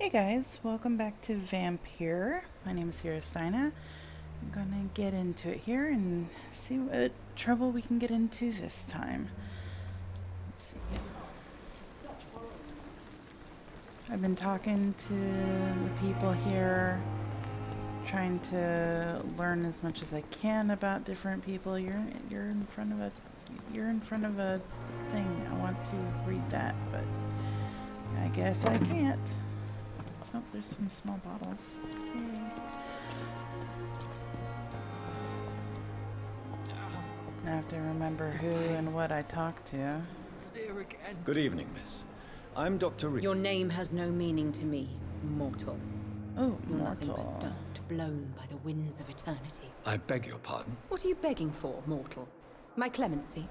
Hey guys, welcome back to Vampyr. My name is Ciarasteina. I'm gonna get into it here and see what trouble we can get into this time. Let's see. I've been talking to the people here, trying to learn as much as I can about different people. You're in front of a thing. I want to read that, but I guess I can't. Oh, there's some small bottles. Yay. I have to remember who and what I talked to. Good evening, miss. I'm Dr. Reed. Your name has no meaning to me, mortal. Oh, You're nothing mortal. but dust blown by the winds of eternity. I beg your pardon? What are you begging for, mortal? My clemency?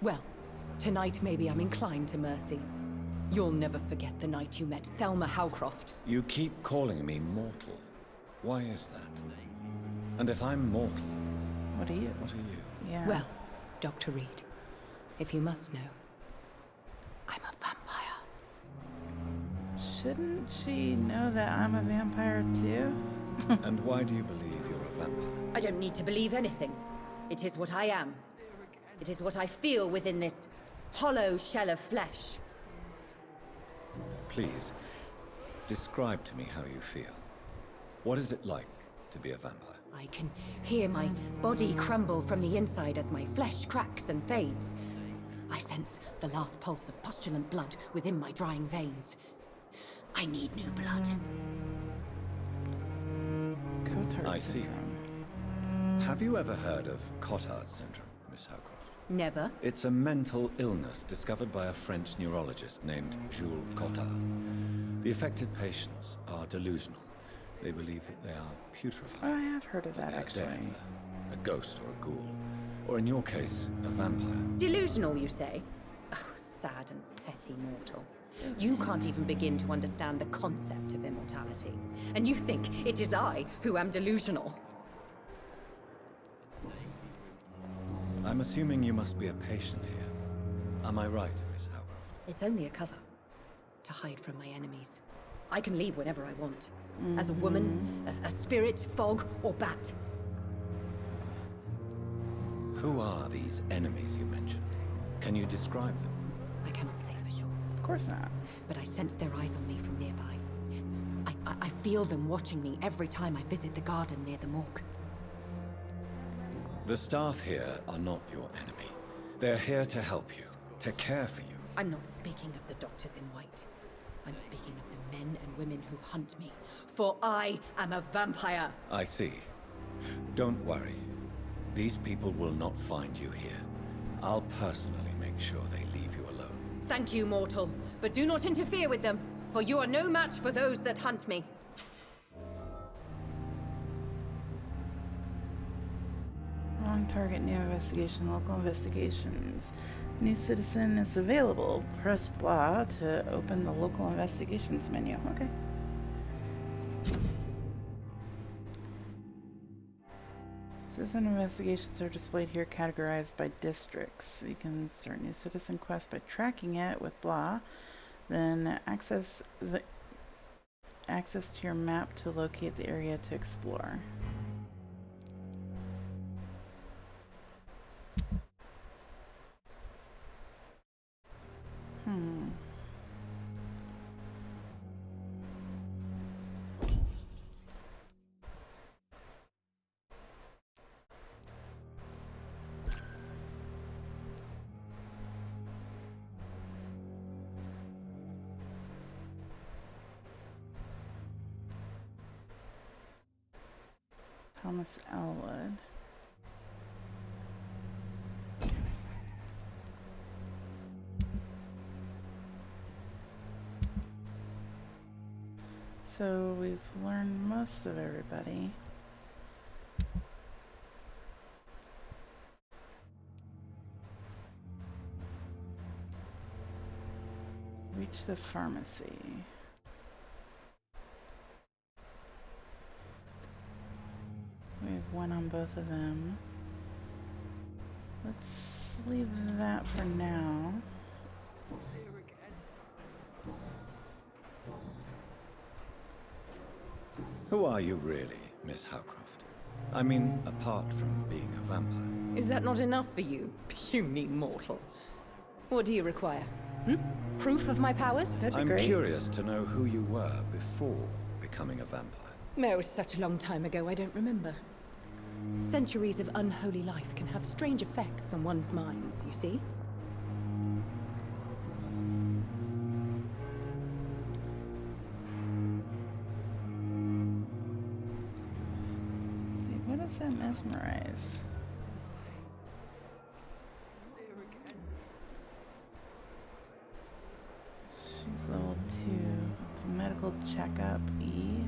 Well, tonight maybe I'm inclined to mercy. You'll never forget the night you met Thelma Howcroft. You keep calling me mortal. Why is that? And if I'm mortal, What are you? what are you? Yeah. Well, Dr. Reed, if you must know, I'm a vampire. Shouldn't she know that I'm a vampire too? And why do you believe you're a vampire? I don't need to believe anything. It is what I am. It is what I feel within this hollow shell of flesh. Please, describe to me how you feel. What is it like to be a vampire? I can hear my body crumble from the inside as my flesh cracks and fades. I sense the last pulse of postulant blood within my drying veins. I need new blood. Cotard I see. syndrome. Have you ever heard of Cotard syndrome, Miss Howcroft? Never. It's a mental illness discovered by a French neurologist named Jules Cotard. The affected patients are delusional. They believe that they are putrefied. Oh, I have heard of that They are actually. dead, a ghost or a ghoul. Or in your case, a vampire. Delusional, you say? Oh, sad and petty mortal. You can't even begin to understand the concept of immortality. And you think it is I who am delusional. I'm assuming you must be a patient here. Am I right, Miss Howcroft? It's only a cover. To hide from my enemies. I can leave whenever I want. As a woman, a spirit, fog, or bat. Who are these enemies you mentioned? Can you describe them? I cannot say for sure. Of course not. But I sense their eyes on me from nearby. I feel them watching me every time I visit the garden near the morgue. The staff here are not your enemy. They're here to help you, to care for you. I'm not speaking of the doctors in white. I'm speaking of the men and women who hunt me. For I am a vampire. I see. Don't worry. These people will not find you here. I'll personally make sure they leave you alone. Thank you, mortal. But do not interfere with them, for you are no match for those that hunt me. Wrong target, new investigation, local investigations. New citizen is available. Press blah to open the local investigations menu. Okay. Citizen investigations are displayed here, categorized by districts. You can start new citizen quest by tracking it with blah. Then access to your map to locate the area to explore. Thomas Elwood. So we've learned most of everybody. Reach the pharmacy. We have one on both of them. Let's leave that for now. Who are you really, Miss Howcroft? I mean, apart from being a vampire. Is that not enough for you, puny mortal? What do you require? Proof of my powers? That'd be I'm great. curious to know who you were before becoming a vampire. It was such a long time ago, I don't remember. Centuries of unholy life can have strange effects on one's minds, you see? Let's see, what does that mesmerize? She's level 2. It's a medical checkup, E.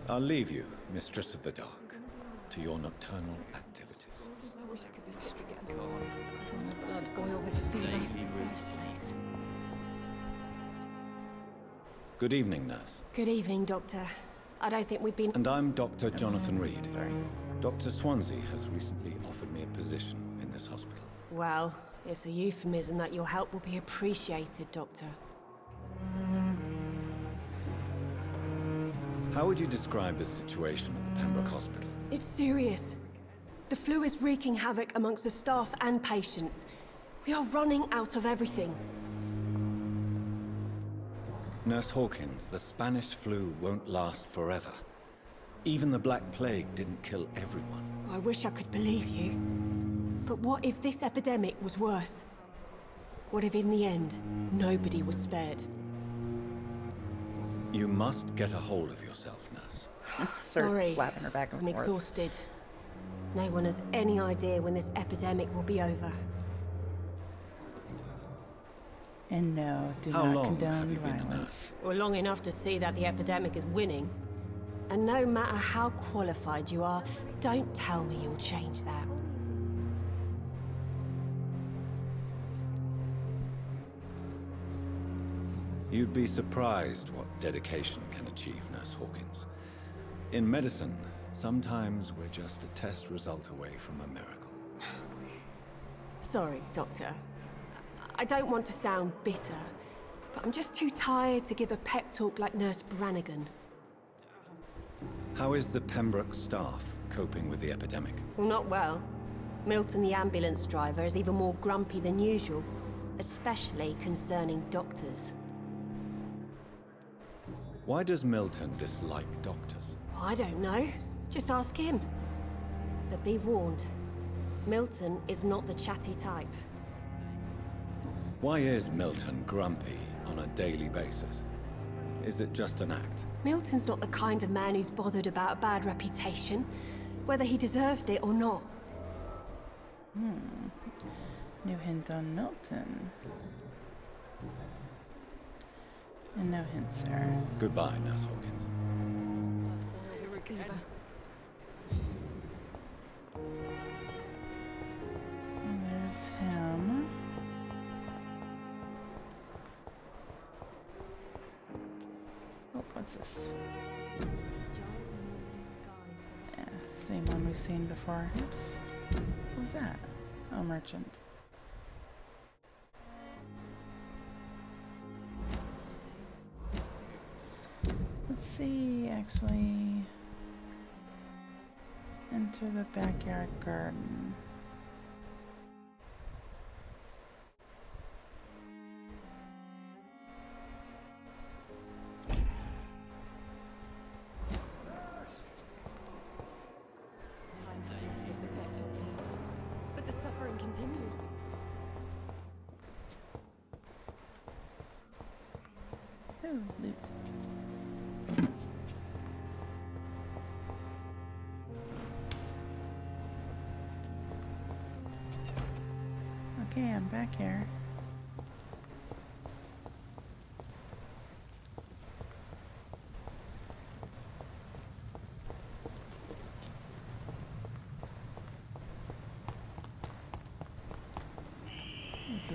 I'll leave you, Mistress of the Dark, to your nocturnal activities. Blood boil with fever. Good evening, nurse. Good evening, Doctor. I don't think we've been... And I'm Dr. Jonathan Reed. Sorry. Dr. Swansea has recently offered me a position in this hospital. Well, it's a euphemism that your help will be appreciated, Doctor. How would you describe the situation at the Pembroke Hospital? It's serious. The flu is wreaking havoc amongst the staff and patients. We are running out of everything. Nurse Hawkins, the Spanish flu won't last forever. Even the Black Plague didn't kill everyone. I wish I could believe you. But what if this epidemic was worse? What if in the end, nobody was spared? You must get a hold of yourself, nurse. Start Sorry, slapping her back and I'm forth. exhausted. No one has any idea when this epidemic will be over. And no, do How not long condone have you been a violence. nurse? Or long enough to see that the epidemic is winning. And no matter how qualified you are, don't tell me you'll change that. You'd be surprised what dedication can achieve, Nurse Hawkins. In medicine, sometimes we're just a test result away from a miracle. Sorry, Doctor. I don't want to sound bitter, but I'm just too tired to give a pep talk like Nurse Brannigan. How is the Pembroke staff coping with the epidemic? Well, not well. Milton, the ambulance driver, is even more grumpy than usual, especially concerning doctors. Why does Milton dislike doctors? I don't know. Just ask him. But be warned, Milton is not the chatty type. Why is Milton grumpy on a daily basis? Is it just an act? Milton's not the kind of man who's bothered about a bad reputation, whether he deserved it or not. New hint on Milton. And no hint, sir. Goodbye, Nurse Hawkins. And there's him. Oh, what's this? Yeah, same one we've seen before. Oops. What was that? Oh, merchant. Let's see, actually. Enter the backyard garden. Time has lost its effect on me, but the suffering continues. Oh, loot. Okay, I'm back here.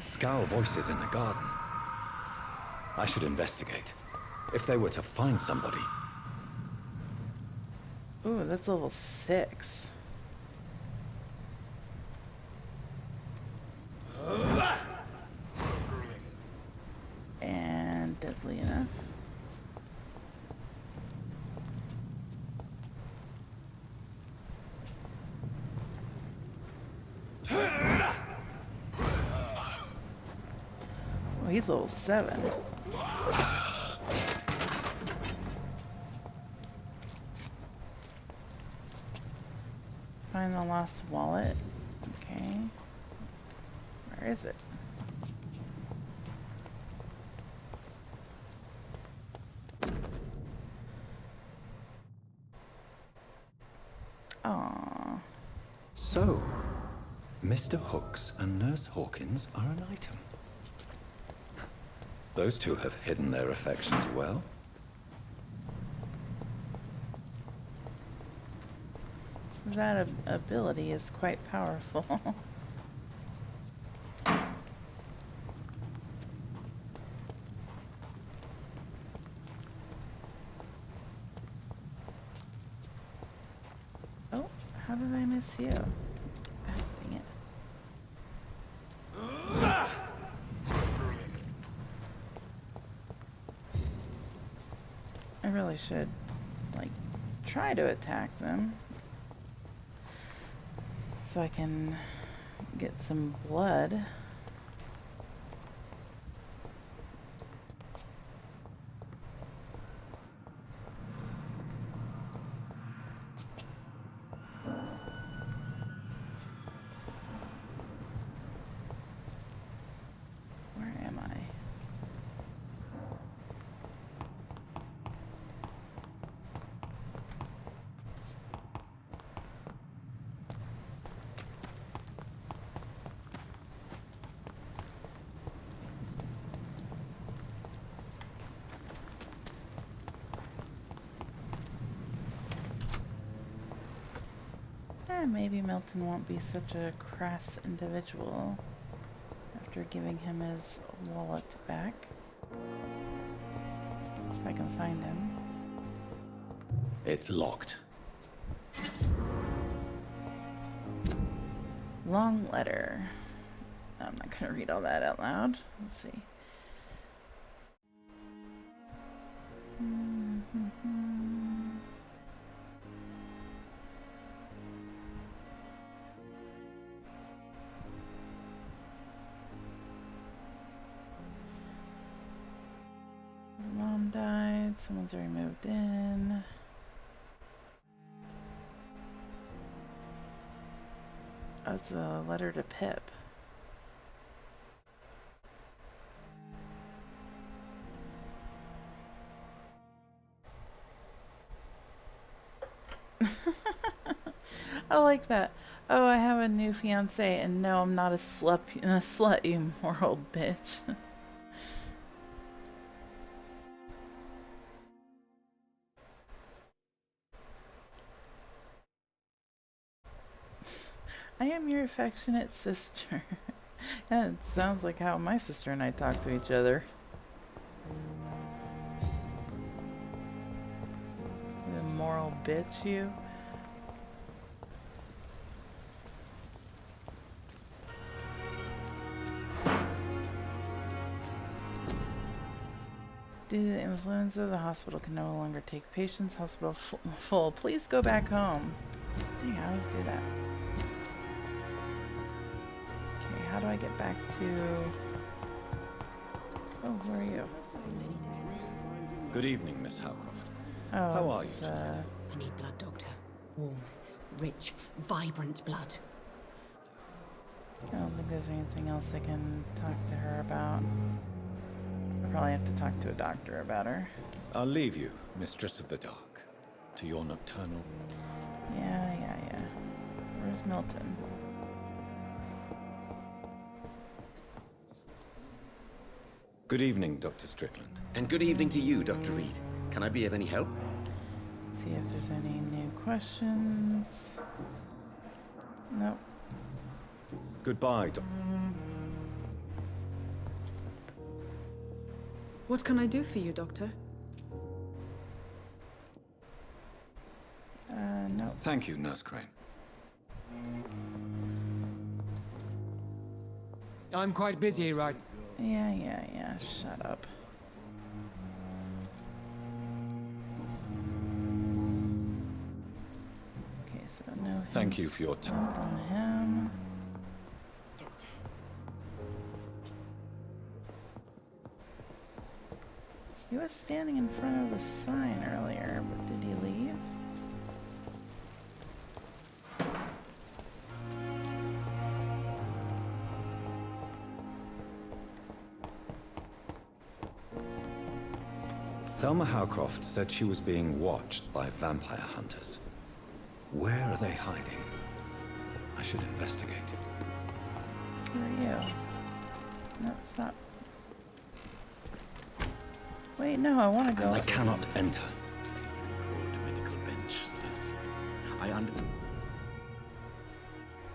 Scowl voices in the garden. I should investigate. If they were to find somebody. Ooh, that's level 6. Oh, he's level 7. Find the lost wallet. Okay. Where is it? Aww. So, Mr. Hooks and Nurse Hawkins are an item. Those two have hidden their affections well. That ability is quite powerful. Oh, how did I miss you? Ah, dang it. I really should, like, try to attack them. So I can get some blood. Where am I? Maybe Milton won't be such a crass individual after giving him his wallet back. If I can find him. It's locked. Long letter. I'm not gonna read all that out loud. Let's see. His mom died. Someone's already moved in. Oh, it's a letter to Pip. I like that. Oh, I have a new fiance, and no, I'm not a slut, you moral bitch. I am your affectionate sister. And it sounds like how my sister and I talk to each other. You moral bitch, you. Due to the influenza, the hospital can no longer take patients. Hospital full. Please go back home. Dang, I always do that. Okay, how do I get back to... Oh, where are you? Good evening, Miss Howcroft. Oh, How are you tonight? I need blood, Doctor. Warm, rich, vibrant blood. I don't think there's anything else I can talk to her about. I probably have to talk to a doctor about her. I'll leave you, Mistress of the Dark, to your nocturnal... Yeah. Where's Milton? Good evening, Dr. Strickland. And good evening to you, Dr. Reed. Can I be of any help? See if there's any new questions. Nope. Goodbye, Doc. What can I do for you, Doctor? Nope. Thank you, Nurse Crane. I'm quite busy, right? Yeah. Shut up. Okay, so no. Thank you hints for your time. left on him. He was standing in front of the sign earlier, but did he leave? Thelma Howcroft said she was being watched by vampire hunters. Where are they hiding? I should investigate. Who are you? No, stop. Wait, no, I want to go. I cannot enter. Court medical bench, sir. I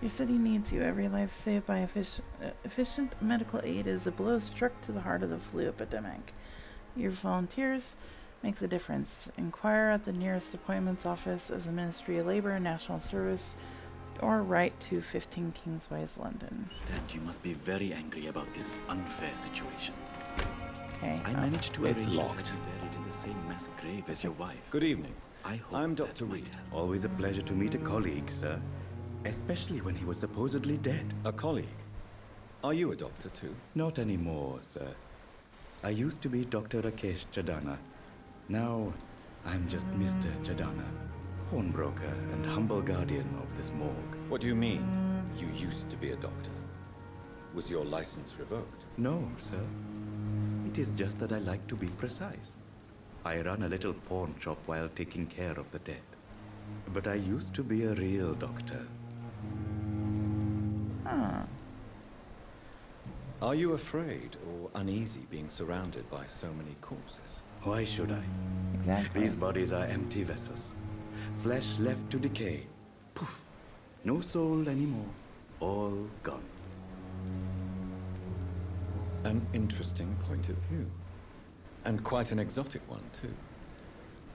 Your city needs you. Every life saved by efficient medical aid is a blow struck to the heart of the flu epidemic. Your volunteers make the difference. Inquire at the nearest appointments office of the Ministry of Labor and National Service or write to 15 Kingsways, London. understand you must be very angry about this unfair situation. Okay. I managed to It's arrange locked. to be buried in the same mass grave as your wife. Good evening. I hope I'm that Dr. might Reed. help. Always a pleasure to meet a colleague, sir. Especially when he was supposedly dead. A colleague. Are you a doctor too? Not anymore, sir. I used to be Dr. Rakesh Chadana. Now, I'm just Mr. Chadana, pawnbroker and humble guardian of this morgue. What do you mean? You used to be a doctor. Was your license revoked? No, sir. It is just that I like to be precise. I run a little pawn shop while taking care of the dead. But I used to be a real doctor. Huh. Are you afraid or uneasy being surrounded by so many corpses? Why should I? Exactly. These bodies are empty vessels. Flesh left to decay. Poof. No soul anymore. All gone. An interesting point of view. And quite an exotic one, too.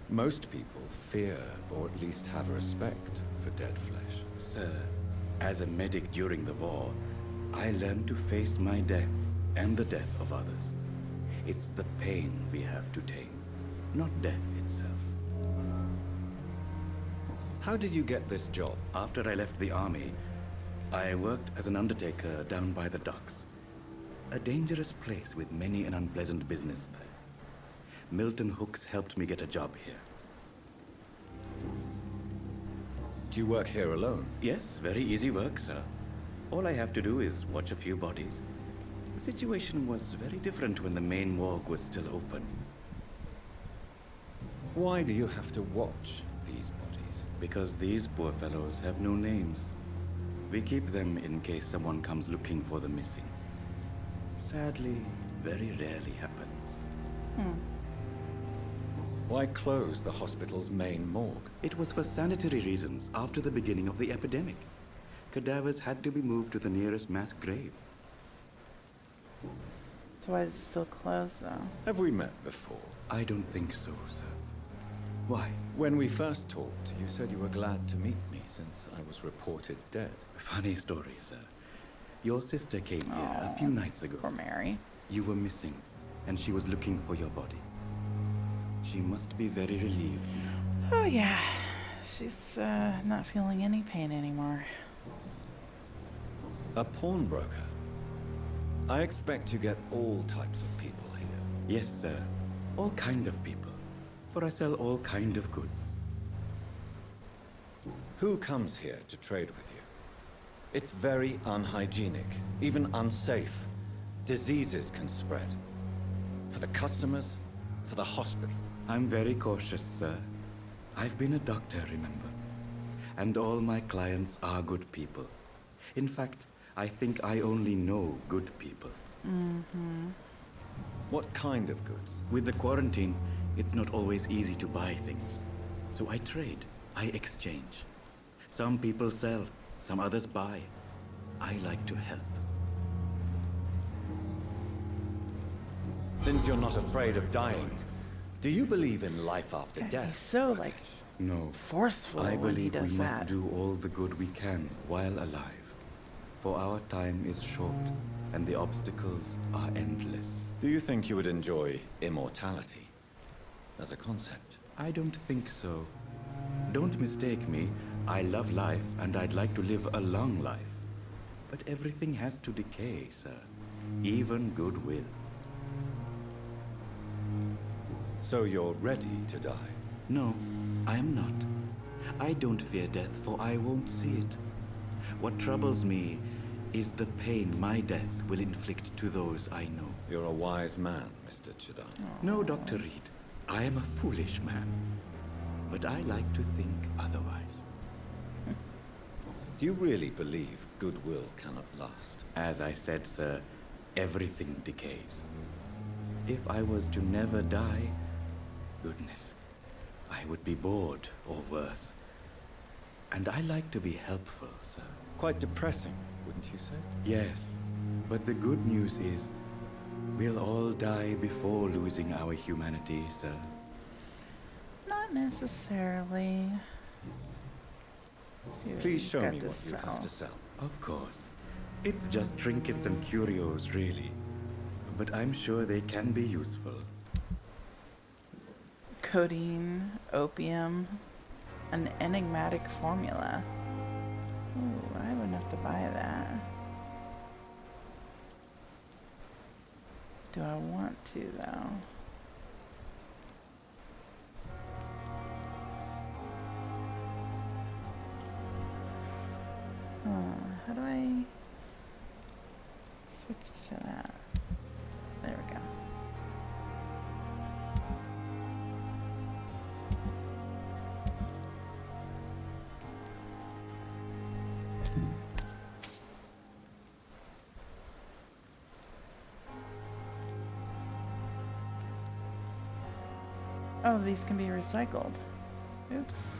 Most people fear, or at least have a respect, for dead flesh. Sir, as a medic during the war, I learned to face my death and the death of others. It's the pain we have to tame, not death itself. How did you get this job? After I left the army, I worked as an undertaker down by the docks. A dangerous place with many an unpleasant business there. Milton Hooks helped me get a job here. Do you work here alone? Yes, very easy work, sir. All I have to do is watch a few bodies. The situation was very different when the main morgue was still open. Why do you have to watch these bodies? Because these poor fellows have no names. We keep them in case someone comes looking for the missing. Sadly, very rarely happens. Why close the hospital's main morgue? It was for sanitary reasons after the beginning of the epidemic. Cadavers had to be moved to the nearest mass grave. So why is it still closed, though? Have we met before? I don't think so, sir. Why? When we first talked, you said you were glad to meet me since I was reported dead. Funny story, sir. Your sister came here a few nights ago. Poor Mary. You were missing, and she was looking for your body. She must be very relieved. Oh, yeah. She's not feeling any pain anymore. A pawnbroker? I expect you get all types of people here. Yes, sir. All kind of people. For I sell all kind of goods. Who comes here to trade with you? It's very unhygienic, even unsafe. Diseases can spread. For the customers, for the hospital. I'm very cautious, sir. I've been a doctor, remember? And all my clients are good people. In fact, I think I only know good people. What kind of goods? With the quarantine, it's not always easy to buy things. So I trade, I exchange. Some people sell, some others buy. I like to help. Since you're not afraid of dying, do you believe in life after God, death? he's so, like, No, forceful I when he believe we does must that. do all the good we can while alive. For our time is short, and the obstacles are endless. Do you think you would enjoy immortality as a concept? I don't think so. Don't mistake me. I love life, and I'd like to live a long life. But everything has to decay, sir. Even goodwill. So you're ready to die? No, I am not. I don't fear death, for I won't see it. What troubles me is the pain my death will inflict to those I know. You're a wise man, Mr. Ciarasteina. No, Dr. Reed. I am a foolish man. But I like to think otherwise. Do you really believe goodwill cannot last? As I said, sir, everything decays. If I was to never die, goodness, I would be bored or worse. And I like to be helpful, sir. Quite depressing, wouldn't you say? Yes, but the good news is, we'll all die before losing our humanity, sir. Not necessarily. Let's see what Please he's show got me to what you have sell. to sell. Of course. It's just trinkets and curios, really. But I'm sure they can be useful. Codeine, opium, an enigmatic formula. Ooh, I wouldn't have to buy that. Do I want to, though? How do I switch to that? There we go. Oh, these can be recycled. Oops.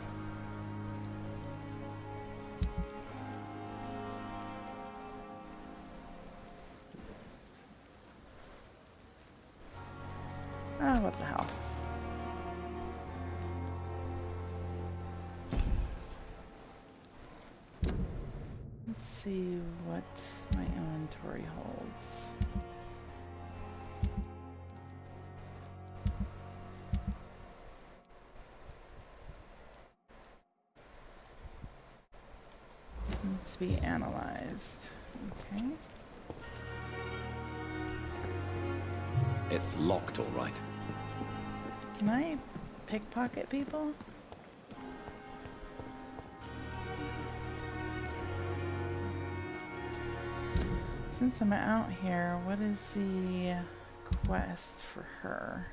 Oh, what the hell. Let's see what my inventory holds. Needs to be analyzed. Okay. It's locked, all right. Can I pickpocket people? Since I'm out here, what is the quest for her?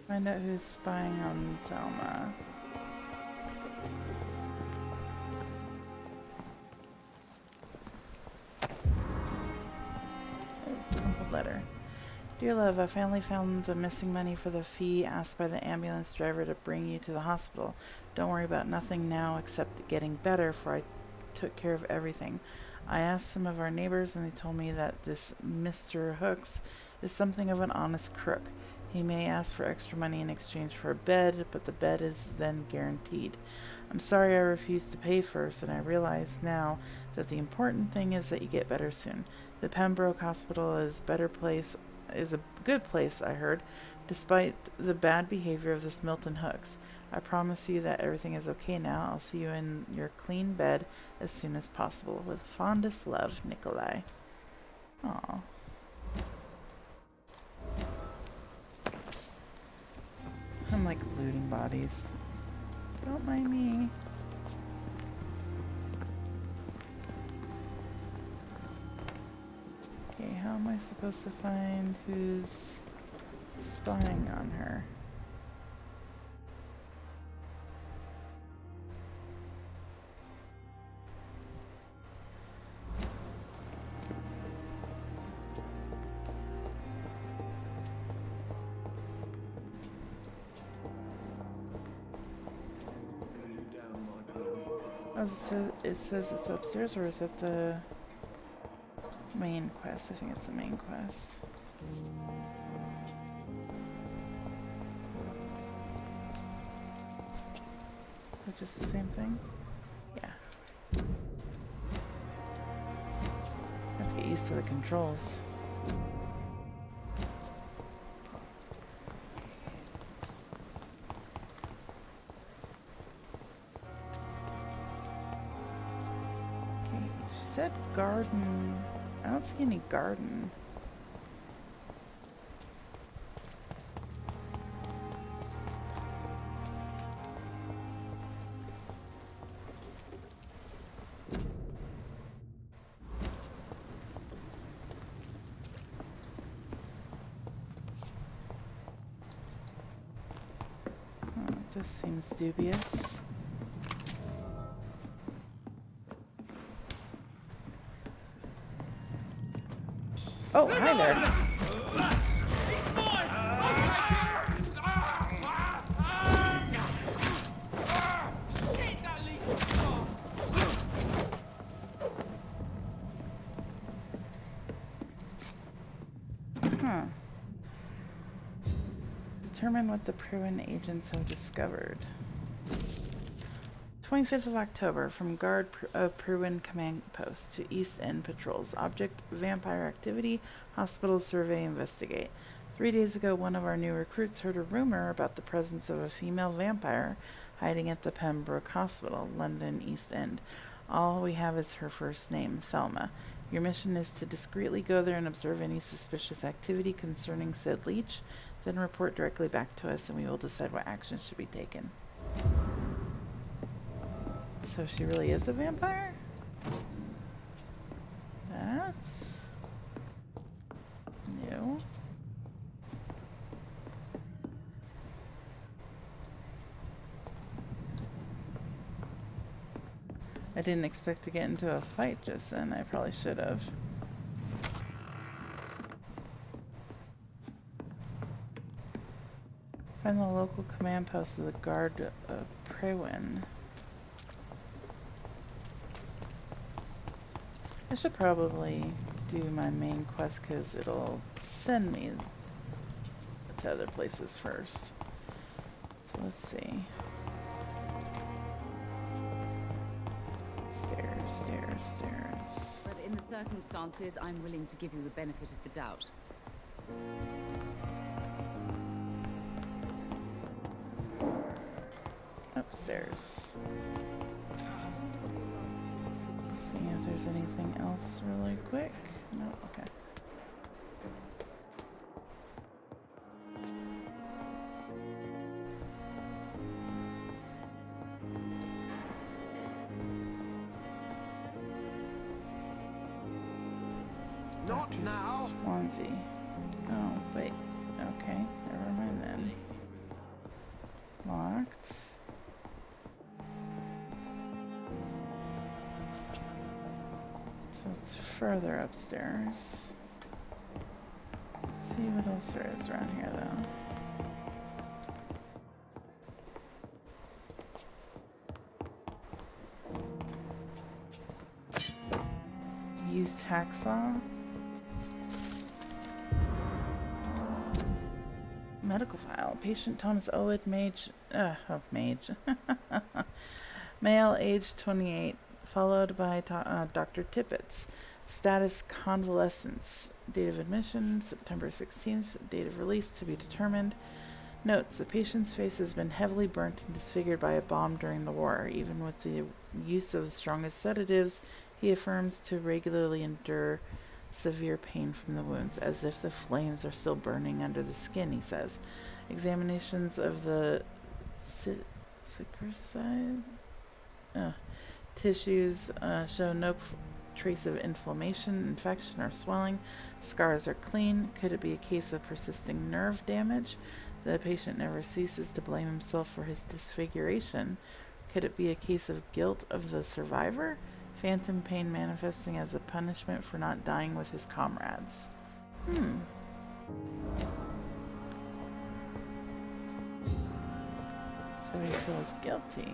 Find out who's spying on Thelma. Crumpled letter. Dear love, I finally found the missing money for the fee asked by the ambulance driver to bring you to the hospital. Don't worry about nothing now except getting better, for I took care of everything. I asked some of our neighbors and they told me that this Mr. Hooks is something of an honest crook. He may ask for extra money in exchange for a bed, but the bed is then guaranteed. I'm sorry I refused to pay first, and I realize now that the important thing is that you get better soon. The Pembroke Hospital is a good place, I heard, despite the bad behavior of this Milton Hooks. I promise you that everything is okay now. I'll see you in your clean bed as soon as possible. With fondest love, Nikolai. Aw. I'm like looting bodies. Don't mind me. Okay, how am I supposed to find who's spying on her? Oh, it says it's upstairs, or is it the main quest? I think it's the main quest. Is it just the same thing? Yeah. I have to get used to the controls. Said garden I don't see any garden. Oh, this seems dubious. Oh, hi there. Huh. Determine what the Pruin agents have discovered. 25th of October, from guard of Pruin Command Post to East End patrols. Object, vampire activity, hospital survey, investigate. 3 days ago, one of our new recruits heard a rumor about the presence of a female vampire hiding at the Pembroke Hospital, London East End. All we have is her first name, Thelma. Your mission is to discreetly go there and observe any suspicious activity concerning said leech, then report directly back to us and we will decide what action should be taken. So she really is a vampire? That's new. I didn't expect to get into a fight just then. I probably should have. Find the local command post of the guard of Pruin. I should probably do my main quest because it'll send me to other places first. So let's see. Stairs, stairs, stairs. But in the circumstances, I'm willing to give you the benefit of the doubt. Upstairs. See if there's anything else really quick. No, okay. Not now. Swansea. Oh, wait. Okay, never mind then. Locked. So it's further upstairs. Let's see what else there is around here, though. Used hacksaw. Medical file. Patient Thomas Owed, mage. Male, age 28. Followed by Dr. Tippett's. Status convalescence. Date of admission September 16th. Date of release to be determined. Notes: the patient's face has been heavily burnt and disfigured by a bomb during the war. Even with the use of the strongest sedatives, he affirms to regularly endure severe pain from the wounds, as if the flames are still burning under the skin, he says. Examinations of the tissues show no trace of inflammation, infection, or swelling. Scars are clean. Could it be a case of persisting nerve damage? The patient never ceases to blame himself for his disfiguration. Could it be a case of guilt of the survivor? Phantom pain manifesting as a punishment for not dying with his comrades. So he feels guilty.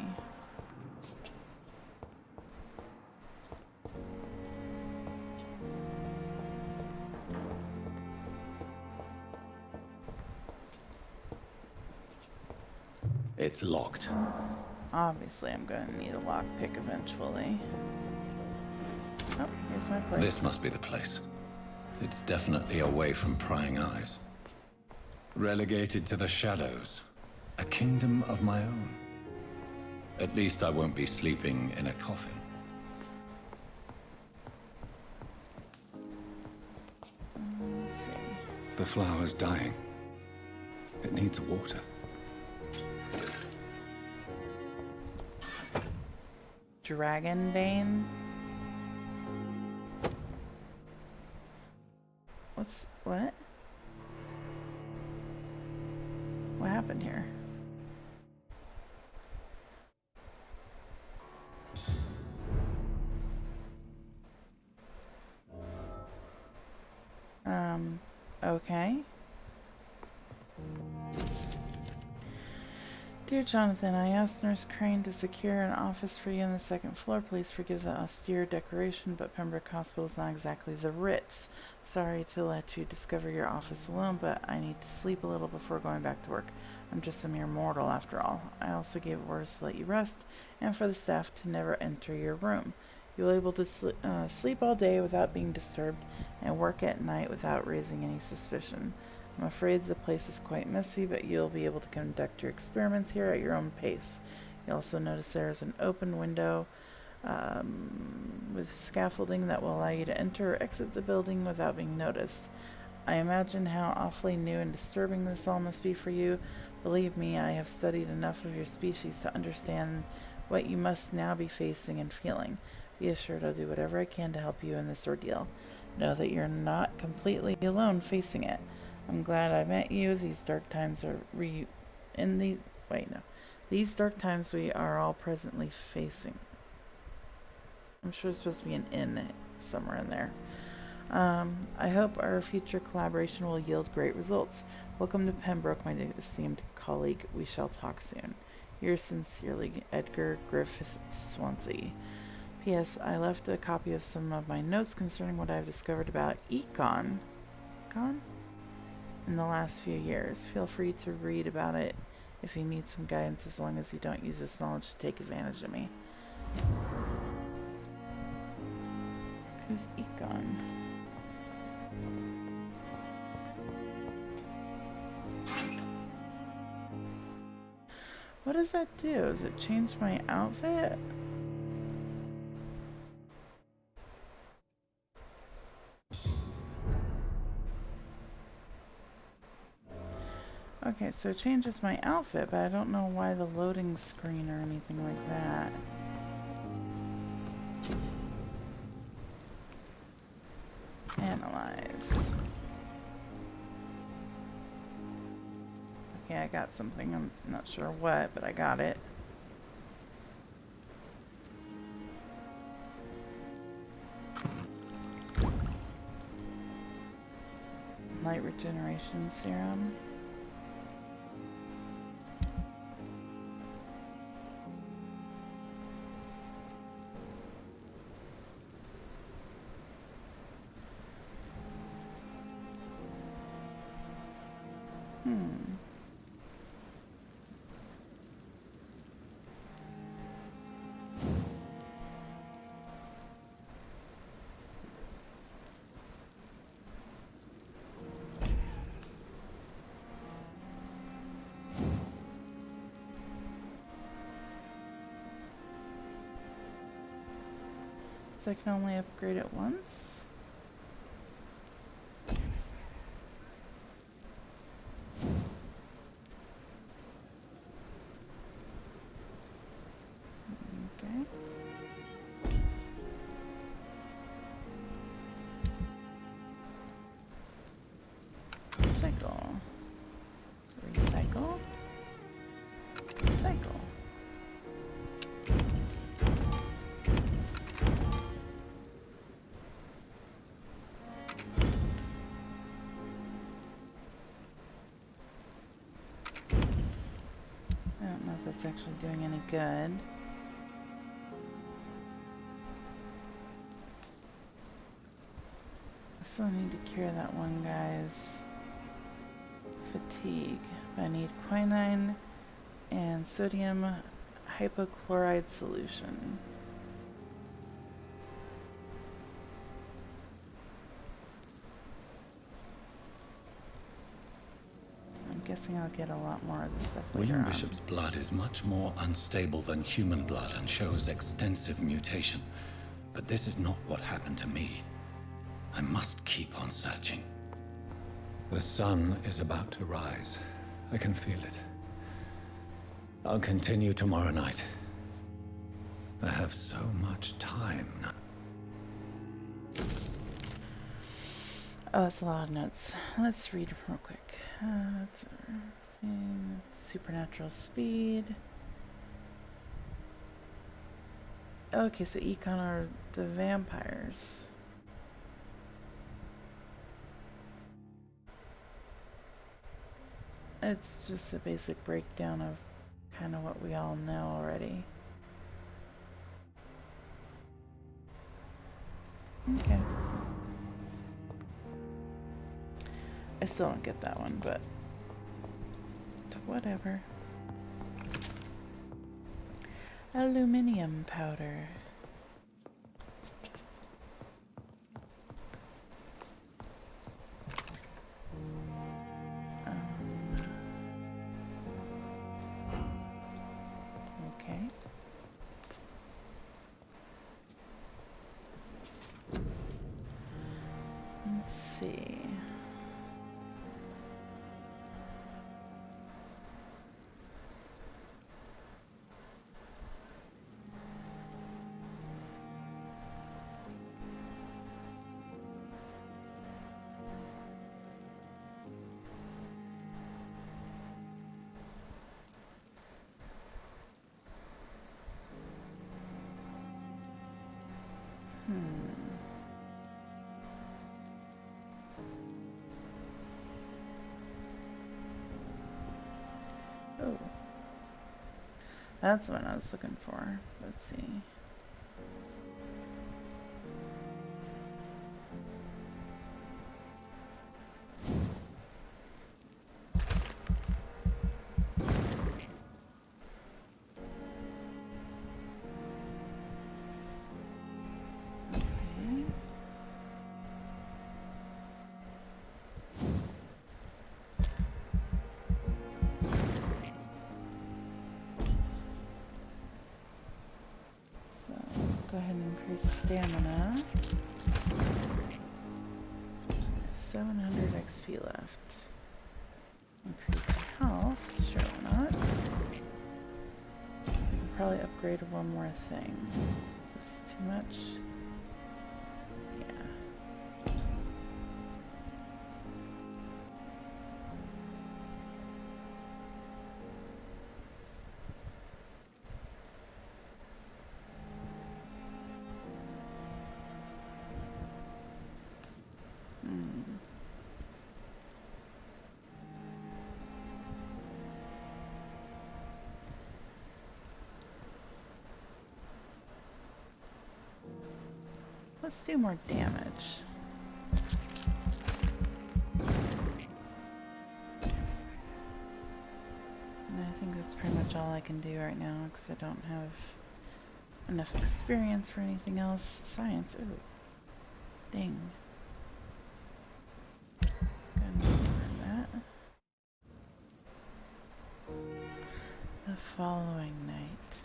It's locked. Obviously, I'm going to need a lockpick eventually. Oh, here's my place. This must be the place. It's definitely away from prying eyes. Relegated to the shadows. A kingdom of my own. At least I won't be sleeping in a coffin. The flower's dying. It needs water. Dragon Bane? What? What happened here? Okay. Dear Jonathan, I asked Nurse Crane to secure an office for you on the second floor. Please forgive the austere decoration, but Pembroke Hospital is not exactly the Ritz. Sorry to let you discover your office alone, but I need to sleep a little before going back to work. I'm just a mere mortal after all. I also gave orders to let you rest, and for the staff to never enter your room. You'll be able to sleep all day without being disturbed, and work at night without raising any suspicion. I'm afraid the place is quite messy, but you'll be able to conduct your experiments here at your own pace. You'll also notice there is an open window with scaffolding that will allow you to enter or exit the building without being noticed. I imagine how awfully new and disturbing this all must be for you. Believe me, I have studied enough of your species to understand what you must now be facing and feeling. Be assured I'll do whatever I can to help you in this ordeal. Know that you're not completely alone facing it. I'm glad I met you. These dark times These dark times we are all presently facing. I'm sure it's supposed to be an in somewhere in there. I hope our future collaboration will yield great results. Welcome to Pembroke, my esteemed colleague. We shall talk soon. Yours sincerely, Edgar Griffith Swansea. P.S. I left a copy of some of my notes concerning what I've discovered about Econ in the last few years. Feel free to read about it if you need some guidance, as long as you don't use this knowledge to take advantage of me. Who's Econ? What does that do? Does it change my outfit? Okay, so it changes my outfit, but I don't know why the loading screen or anything like that. Analyze. Okay, I got something. I'm not sure what, but I got it. Light regeneration serum. So I can only upgrade it once? Cycle. Recycle. Cycle. I don't know if that's actually doing any good. I still need to cure that one guy's fatigue. But I need quinine and sodium hypochlorite solution. I'm guessing I'll get a lot more of this stuff later William on. Bishop's blood is much more unstable than human blood and shows extensive mutation. But this is not what happened to me. I must keep on searching. The sun is about to rise. I can feel it. I'll continue tomorrow night. I have so much time now. Oh, that's a lot of notes. Let's read real quick. That's supernatural speed. Okay, so Econ are the vampires. It's just a basic breakdown of kind of what we all know already. Okay. I still don't get that one, but whatever. Aluminium powder. Okay. Let's see. Oh. That's what I was looking for. Let's see. Go ahead and increase stamina. 700 XP left. Increase your health. Sure, why not? We can probably upgrade one more thing. Is this too much? Yeah. Let's do more damage. And I think that's pretty much all I can do right now because I don't have enough experience for anything else. Science, ooh. Ding. That. The following night.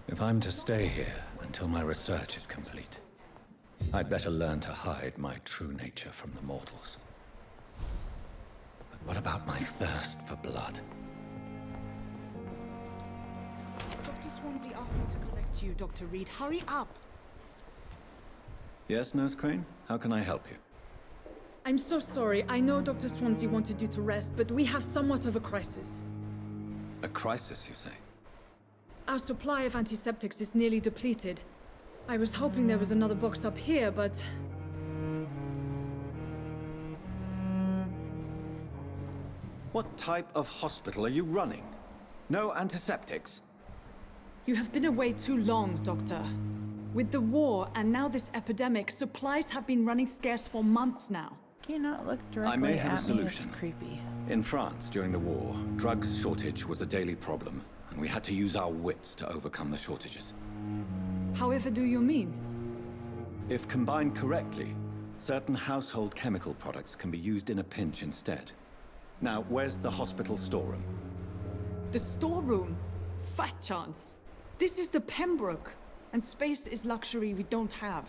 If I'm to stay here until my research is complete, I'd better learn to hide my true nature from the mortals. But what about my thirst for blood? Dr. Swansea asked me to collect you, Dr. Reed. Hurry up! Yes, Nurse Crane? How can I help you? I'm so sorry. I know Dr. Swansea wanted you to rest, but we have somewhat of a crisis. A crisis, you say? Our supply of antiseptics is nearly depleted. I was hoping there was another box up here, but... What type of hospital are you running? No antiseptics? You have been away too long, Doctor. With the war and now this epidemic, supplies have been running scarce for months now. Can you not look directly I may have at a solution. me? It's creepy. In France, during the war, drugs shortage was a daily problem, and we had to use our wits to overcome the shortages. However do you mean? If combined correctly, certain household chemical products can be used in a pinch instead. Now, where's the hospital storeroom? The storeroom? Fat chance. This is the Pembroke, and space is luxury we don't have.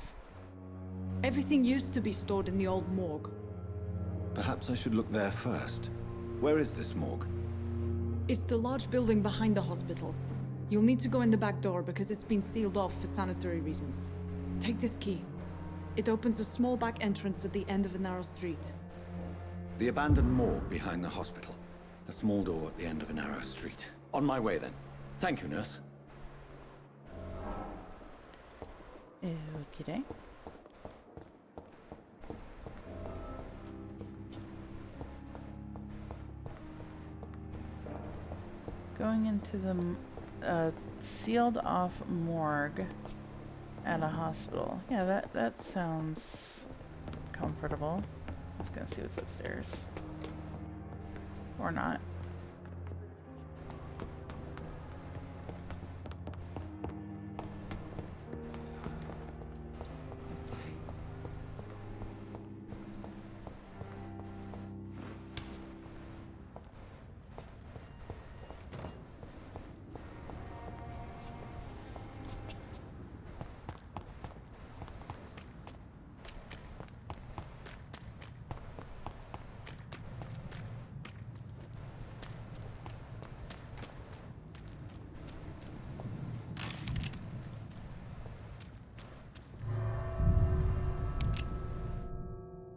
Everything used to be stored in the old morgue. Perhaps I should look there first. Where is this morgue? It's the large building behind the hospital. You'll need to go in the back door because it's been sealed off for sanitary reasons. Take this key. It opens a small back entrance at the end of a narrow street. The abandoned morgue behind the hospital. A small door at the end of a narrow street. On my way then. Thank you, nurse. Okay. Going into the sealed off morgue at a hospital. Yeah, that sounds comfortable. I'm just gonna see what's upstairs. Or not.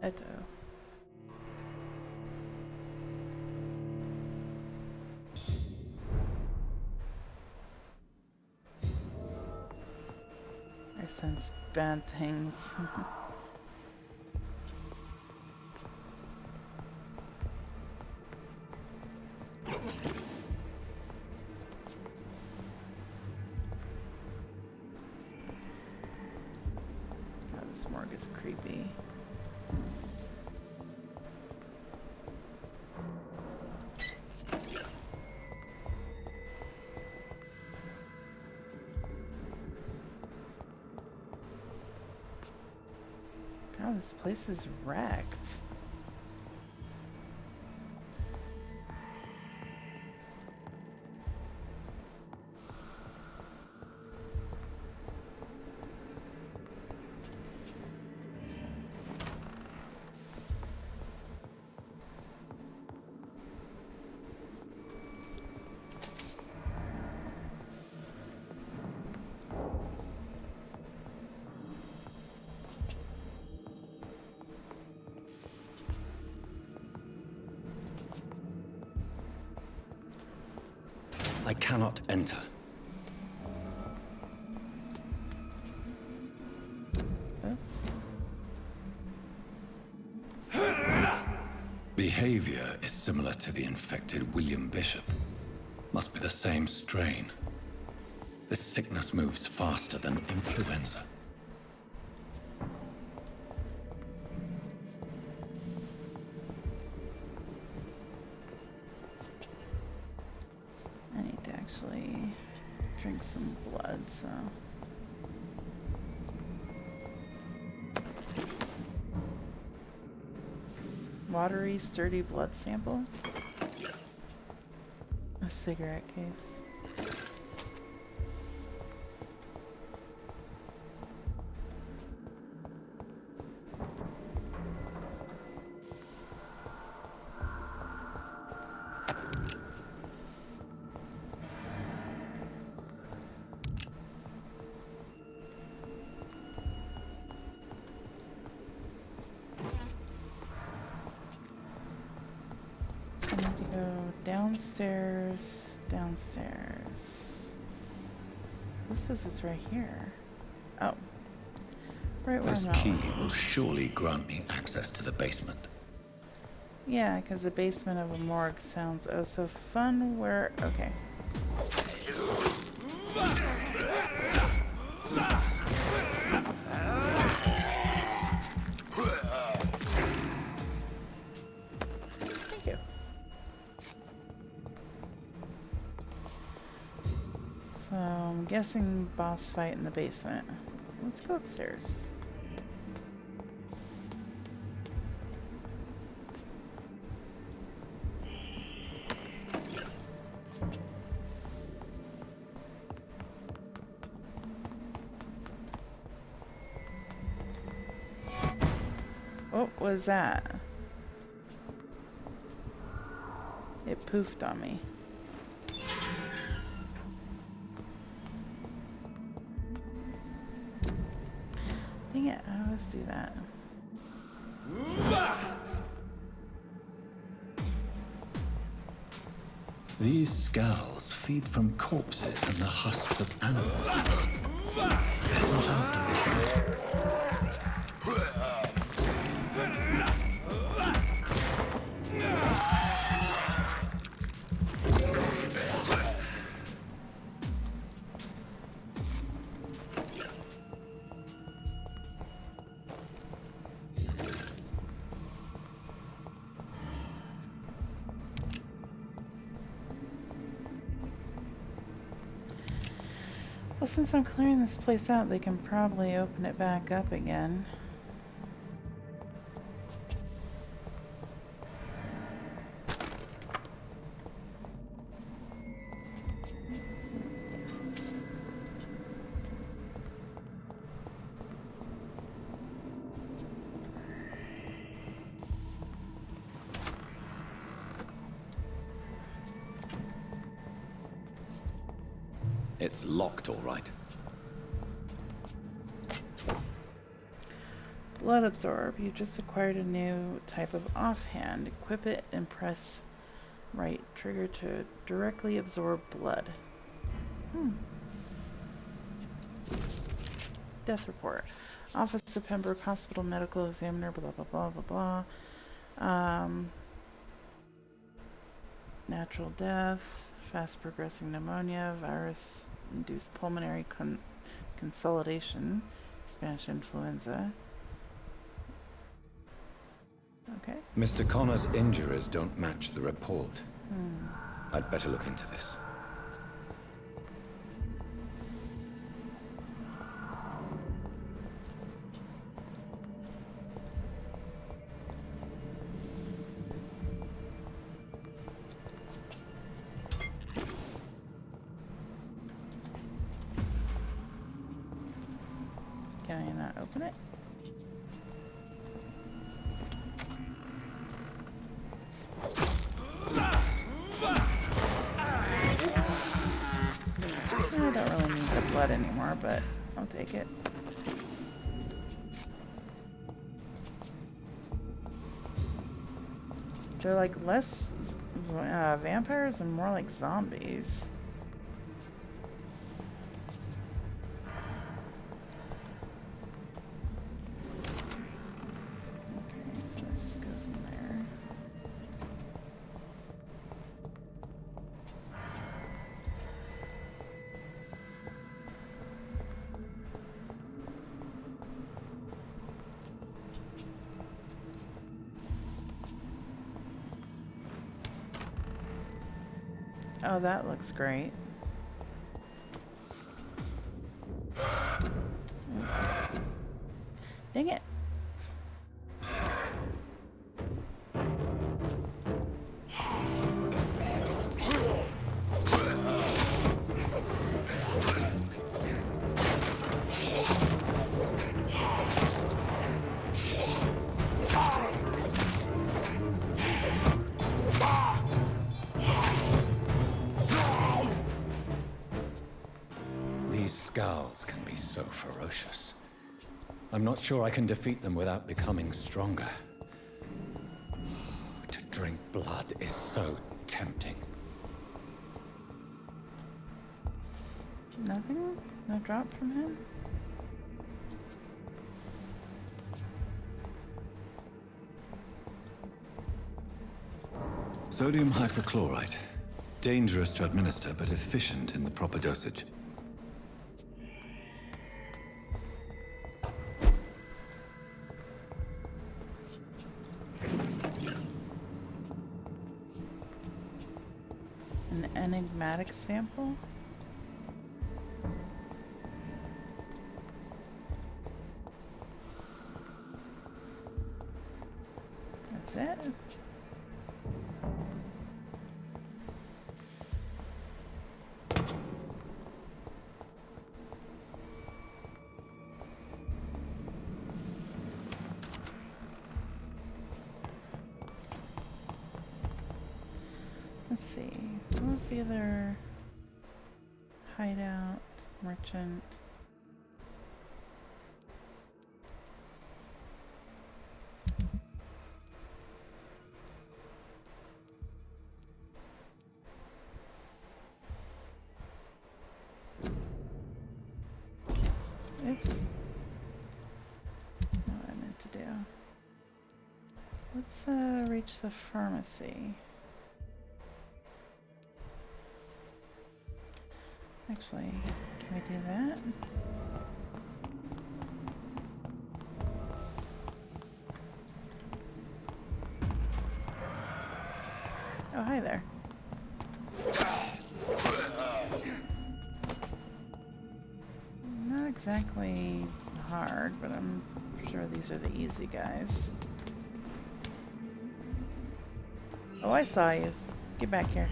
Eto. I sense bad things. Oh, this morgue is creepy. God, this place is wrecked. I cannot enter. Oops. Behavior is similar to the infected William Bishop. Must be the same strain. This sickness moves faster than influenza. I need to actually drink some blood, so. Watery, sturdy blood sample. A cigarette case. I need to go downstairs, downstairs. This says it's right here. Oh. Right where This I'm key at. will surely grant me access to the basement. Yeah, because the basement of a morgue sounds oh so fun. Where, okay. Thank you. So I'm guessing boss fight in the basement. Let's go upstairs. What was that? it poofed on me. Dang it, I always do that. These skulls feed from corpses and the husks of animals. What after? Well, since I'm clearing this place out, they can probably open it back up again. It's locked, all right. Blood absorb. You just acquired a new type of offhand. Equip it and press right trigger to directly absorb blood. Death report. Office of Pembroke Hospital Medical Examiner, blah, blah, blah, blah, blah. Natural death, fast progressing pneumonia, virus-induced pulmonary consolidation, Spanish influenza. Okay. Mr. Connor's injuries don't match the report. I'd better look into this. Can I not open it? I don't really need the blood anymore, but I'll take it. They're like less vampires and more like zombies. Okay, so it just goes in there. Oh, that looks great. Oops. Dang it. Skulls can be so ferocious. I'm not sure I can defeat them without becoming stronger. To drink blood is so tempting. Nothing? No drop from him? Sodium hypochlorite. Dangerous to administer, but efficient in the proper dosage. An enigmatic sample? That's it? Let's see. What was the other hideout? Merchant. Oops. Not what I meant to do. Let's reach the pharmacy. Actually, can we do that? Oh, hi there. Not exactly hard, but I'm sure these are the easy guys. Oh, I saw you. Get back here.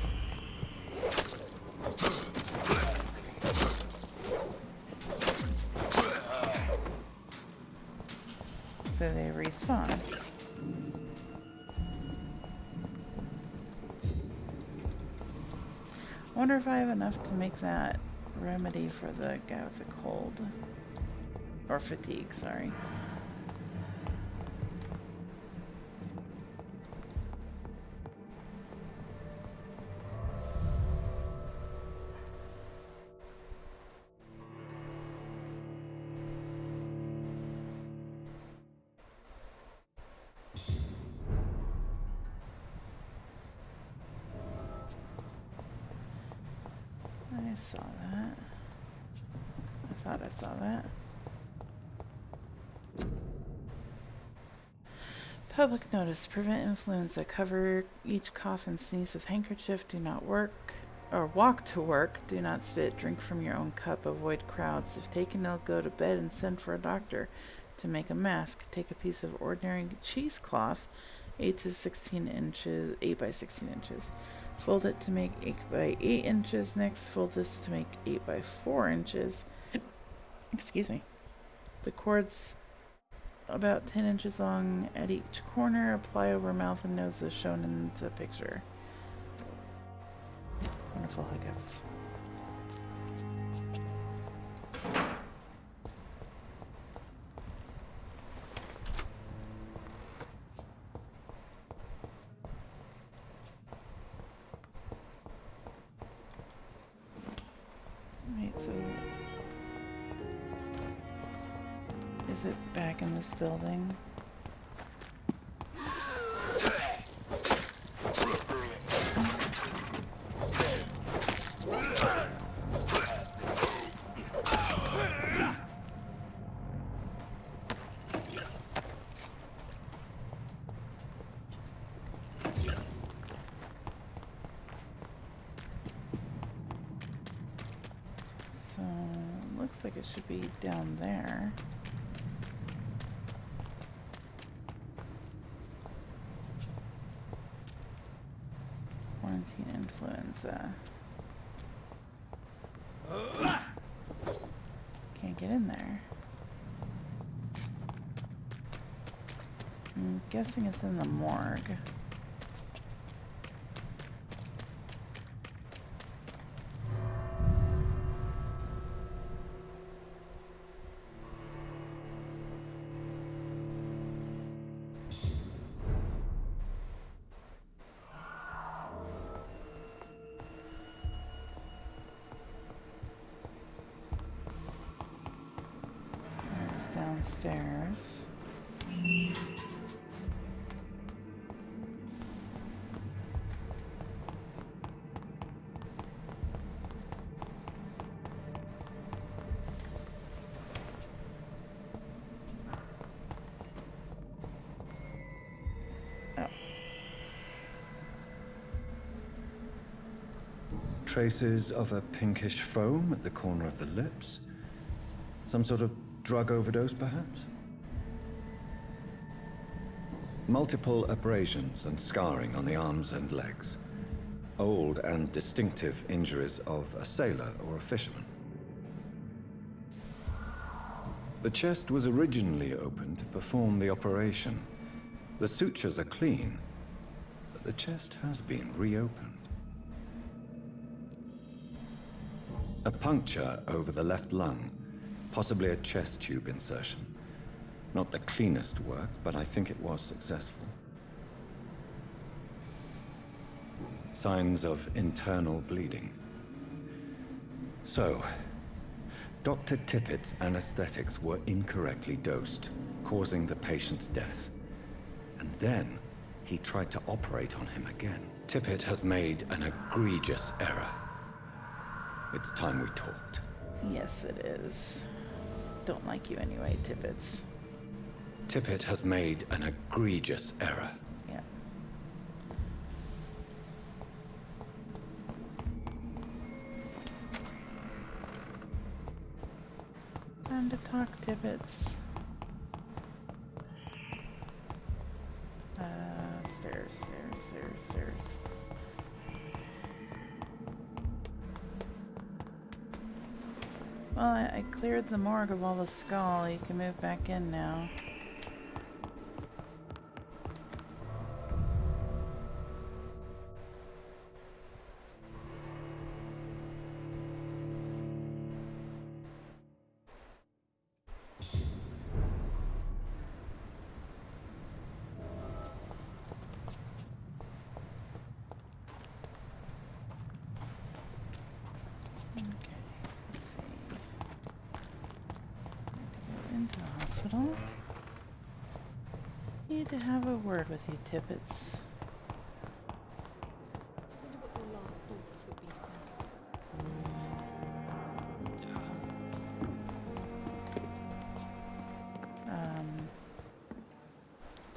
So they respawn. I wonder if I have enough to make that remedy for the guy with the cold. Or fatigue, sorry. I saw that. I thought I saw that. Public notice. Prevent influenza. Cover each cough and sneeze with handkerchief. Do not work or walk to work. Do not spit. Drink from your own cup. Avoid crowds. If taken ill, go to bed and send for a doctor to make a mask. Take a piece of ordinary cheesecloth, 8 to 16 inches, 8 by 16 inches. Fold it to make 8 by 8 inches. Next, fold this to make 8 by 4 inches. Excuse me. The cord's about 10 inches long at each corner. Apply over mouth and nose as shown in the picture. Wonderful hiccups. Wait, so is it back in this building? So, looks like it should be down there. Quarantine influenza. Can't get in there. I'm guessing it's in the morgue. It's downstairs. Oh. Traces of a pinkish foam at the corner of the lips. Some sort of drug overdose, perhaps? Multiple abrasions and scarring on the arms and legs. Old and distinctive injuries of a sailor or a fisherman. The chest was originally opened to perform the operation. The sutures are clean, but the chest has been reopened. A puncture over the left lung, possibly a chest tube insertion. Not the cleanest work, but I think it was successful. Signs of internal bleeding. So, Dr. Tippett's anesthetics were incorrectly dosed, causing the patient's death. And then, he tried to operate on him again. Tippett has made an egregious error. It's time we talked. Yes, it is. Don't like you anyway, Tippets. Tippett has made an egregious error. Yeah. Time to talk, Tippets. Stairs. Well, I cleared the morgue of all the skull. You can move back in now. Hospital. Need to have a word with you, Tippets.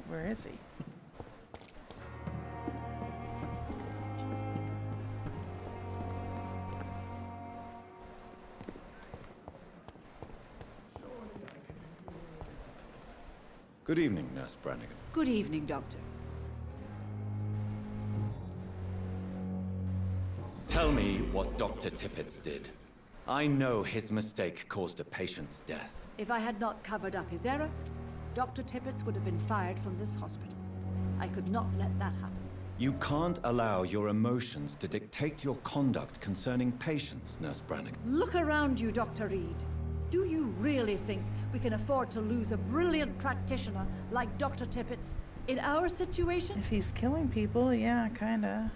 Where is he? Good evening, Nurse Brannigan. Good evening, Doctor. Tell me what Dr. Tippett did. I know his mistake caused a patient's death. If I had not covered up his error, Dr. Tippett would have been fired from this hospital. I could not let that happen. You can't allow your emotions to dictate your conduct concerning patients, Nurse Brannigan. Look around you, Dr. Reed. Do you really think we can afford to lose a brilliant practitioner like Dr. Tippett in our situation? If he's killing people, yeah, kinda.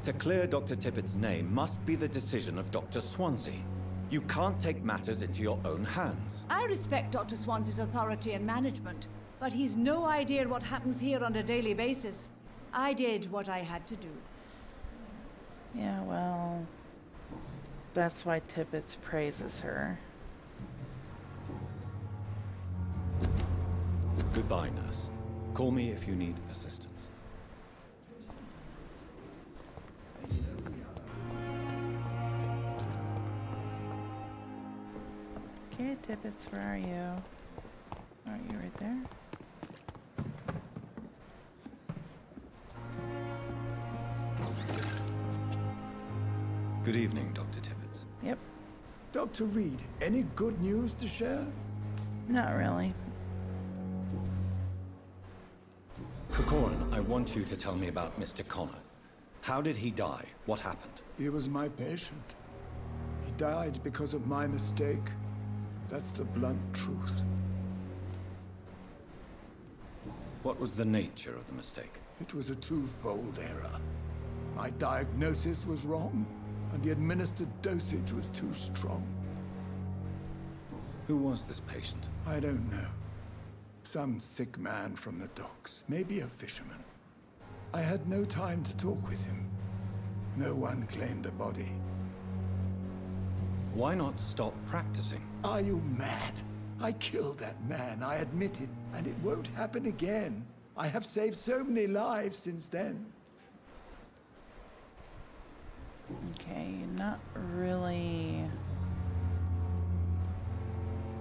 To clear Dr. Tippett's name must be the decision of Dr. Swansea. You can't take matters into your own hands. I respect Dr. Swansea's authority and management, but he's no idea what happens here on a daily basis. I did what I had to do. Yeah, well, that's why Tippett praises her. Goodbye, nurse. Call me if you need assistance. Okay, Tippett, where are you? Are you right there? Good evening, Dr. Tippett. Yep. Dr. Reed, any good news to share? Not really. Corcoran, I want you to tell me about Mr. Connor. How did he die? What happened? He was my patient. He died because of my mistake. That's the blunt truth. What was the nature of the mistake? It was a twofold error. My diagnosis was wrong, and the administered dosage was too strong. Who was this patient? I don't know. Some sick man from the docks, maybe a fisherman. I had no time to talk with him. No one claimed a body. Why not stop practicing? Are you mad? I killed that man, I admit it, and it won't happen again. I have saved so many lives since then. Okay, not really.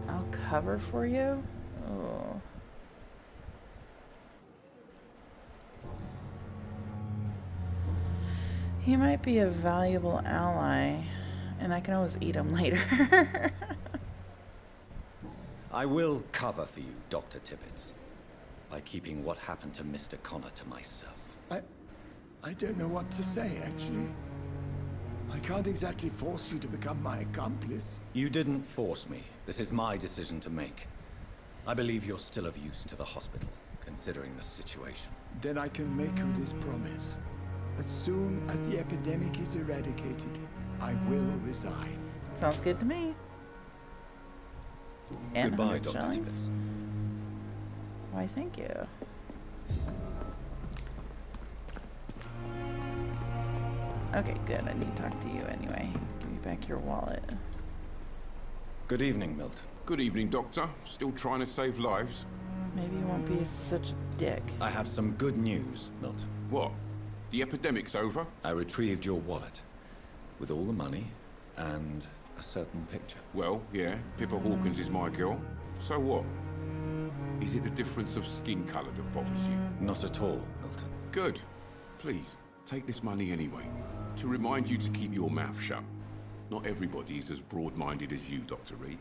I'll cover for you? Oh. He might be a valuable ally, and I can always eat him later. I will cover for you, Dr. Tippett, by keeping what happened to Mr. Connor to myself. I don't know what to say, actually. I can't exactly force you to become my accomplice. You didn't force me. This is my decision to make. I believe you're still of use to the hospital, considering the situation. Then I can make you this promise. As soon as the epidemic is eradicated, I will resign. Sounds good to me. And Goodbye, 100 Dr. shillings. Tibbets. Why, thank you. Okay, good. I need to talk to you anyway. Give me back your wallet. Good evening, Milton. Good evening, Doctor. Still trying to save lives? Maybe you won't be such a dick. I have some good news, Milton. What? The epidemic's over? I retrieved your wallet with all the money and a certain picture. Well, yeah, Pippa Hawkins is my girl. So what? Is it the difference of skin color that bothers you? Not at all, Milton. Good. Please, take this money anyway. To remind you to keep your mouth shut. Not everybody is as broad-minded as you, Dr. Reed.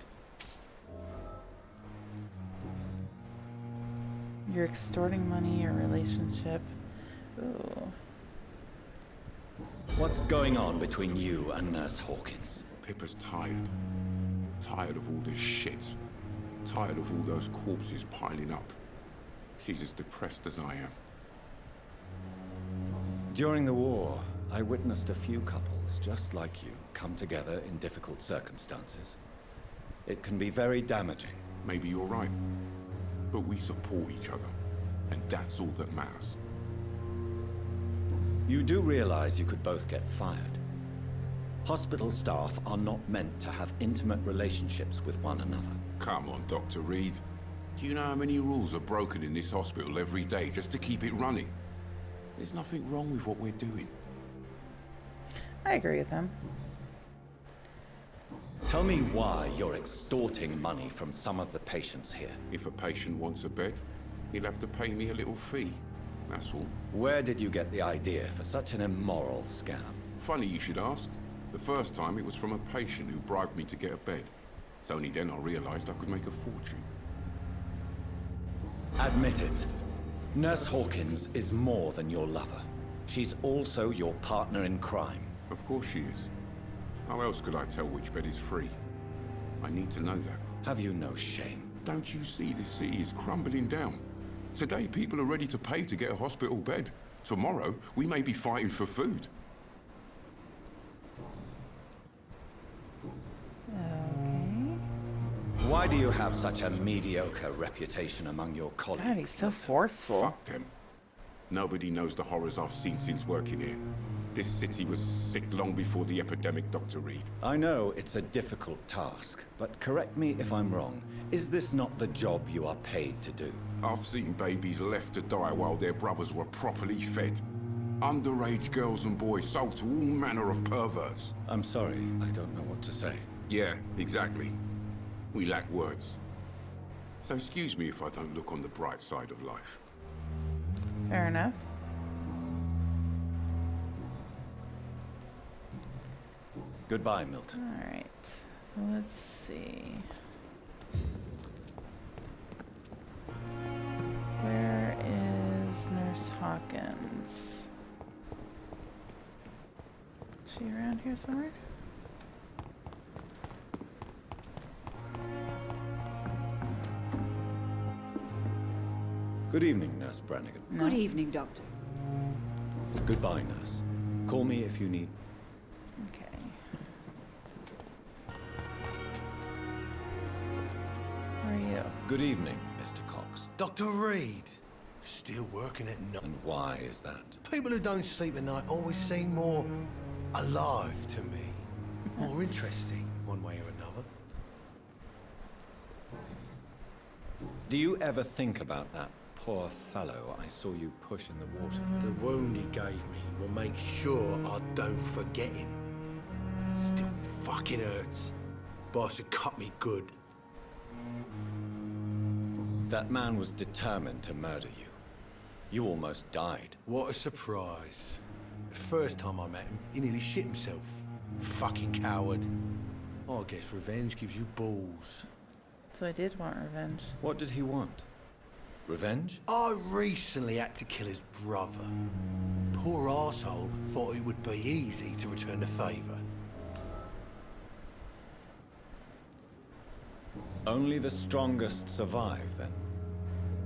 You're extorting money, your relationship. Ooh. What's going on between you and Nurse Hawkins? Pippa's tired. Tired of all this shit. Tired of all those corpses piling up. She's as depressed as I am. During the war, I witnessed a few couples just like you come together in difficult circumstances. It can be very damaging. Maybe you're right. But we support each other. And that's all that matters. You do realize you could both get fired. Hospital staff are not meant to have intimate relationships with one another. Come on, Dr. Reed. Do you know how many rules are broken in this hospital every day just to keep it running? There's nothing wrong with what we're doing. I agree with him. Tell me why you're extorting money from some of the patients here. If a patient wants a bed, he'll have to pay me a little fee. That's all. Where did you get the idea for such an immoral scam? Funny you should ask. The first time it was from a patient who bribed me to get a bed. It's only then I realized I could make a fortune. Admit it. Nurse Hawkins is more than your lover. She's also your partner in crime. Of course she is. How else could I tell which bed is free? I need to know that. Have you no shame? Don't you see this city is crumbling down? Today people are ready to pay to get a hospital bed. Tomorrow we may be fighting for food. Okay. Why do you have such a mediocre reputation among your colleagues? God, he's so forceful. Fuck them. Nobody knows the horrors I've seen since working here. This city was sick long before the epidemic, Dr. Reed. I know it's a difficult task, but correct me if I'm wrong. Is this not the job you are paid to do? I've seen babies left to die while their brothers were properly fed. Underage girls and boys sold to all manner of perverts. I'm sorry, I don't know what to say. Yeah, exactly. We lack words. So excuse me if I don't look on the bright side of life. Fair enough. Goodbye, Milton. All right. So let's see. Where is Nurse Hawkins? Is she around here somewhere? Good evening, Nurse Brannigan. No. Good evening, Doctor. Goodbye, Nurse. Call me if you need. Okay. Where are you? Good evening, Mr. Cox. Dr. Reed. Still working at night. And why is that? People who don't sleep at night always seem more alive to me. More interesting, one way or another. Do you ever think about that poor fellow I saw you push in the water? The wound he gave me will make sure I don't forget him. It still fucking hurts. Boss had cut me good. That man was determined to murder you. You almost died. What a surprise. The first time I met him, he nearly shit himself. Fucking coward. I guess revenge gives you balls. So I did want revenge. What did he want? Revenge? I recently had to kill his brother. poor arsehole thought it would be easy to return the favor. Only the strongest survive, then?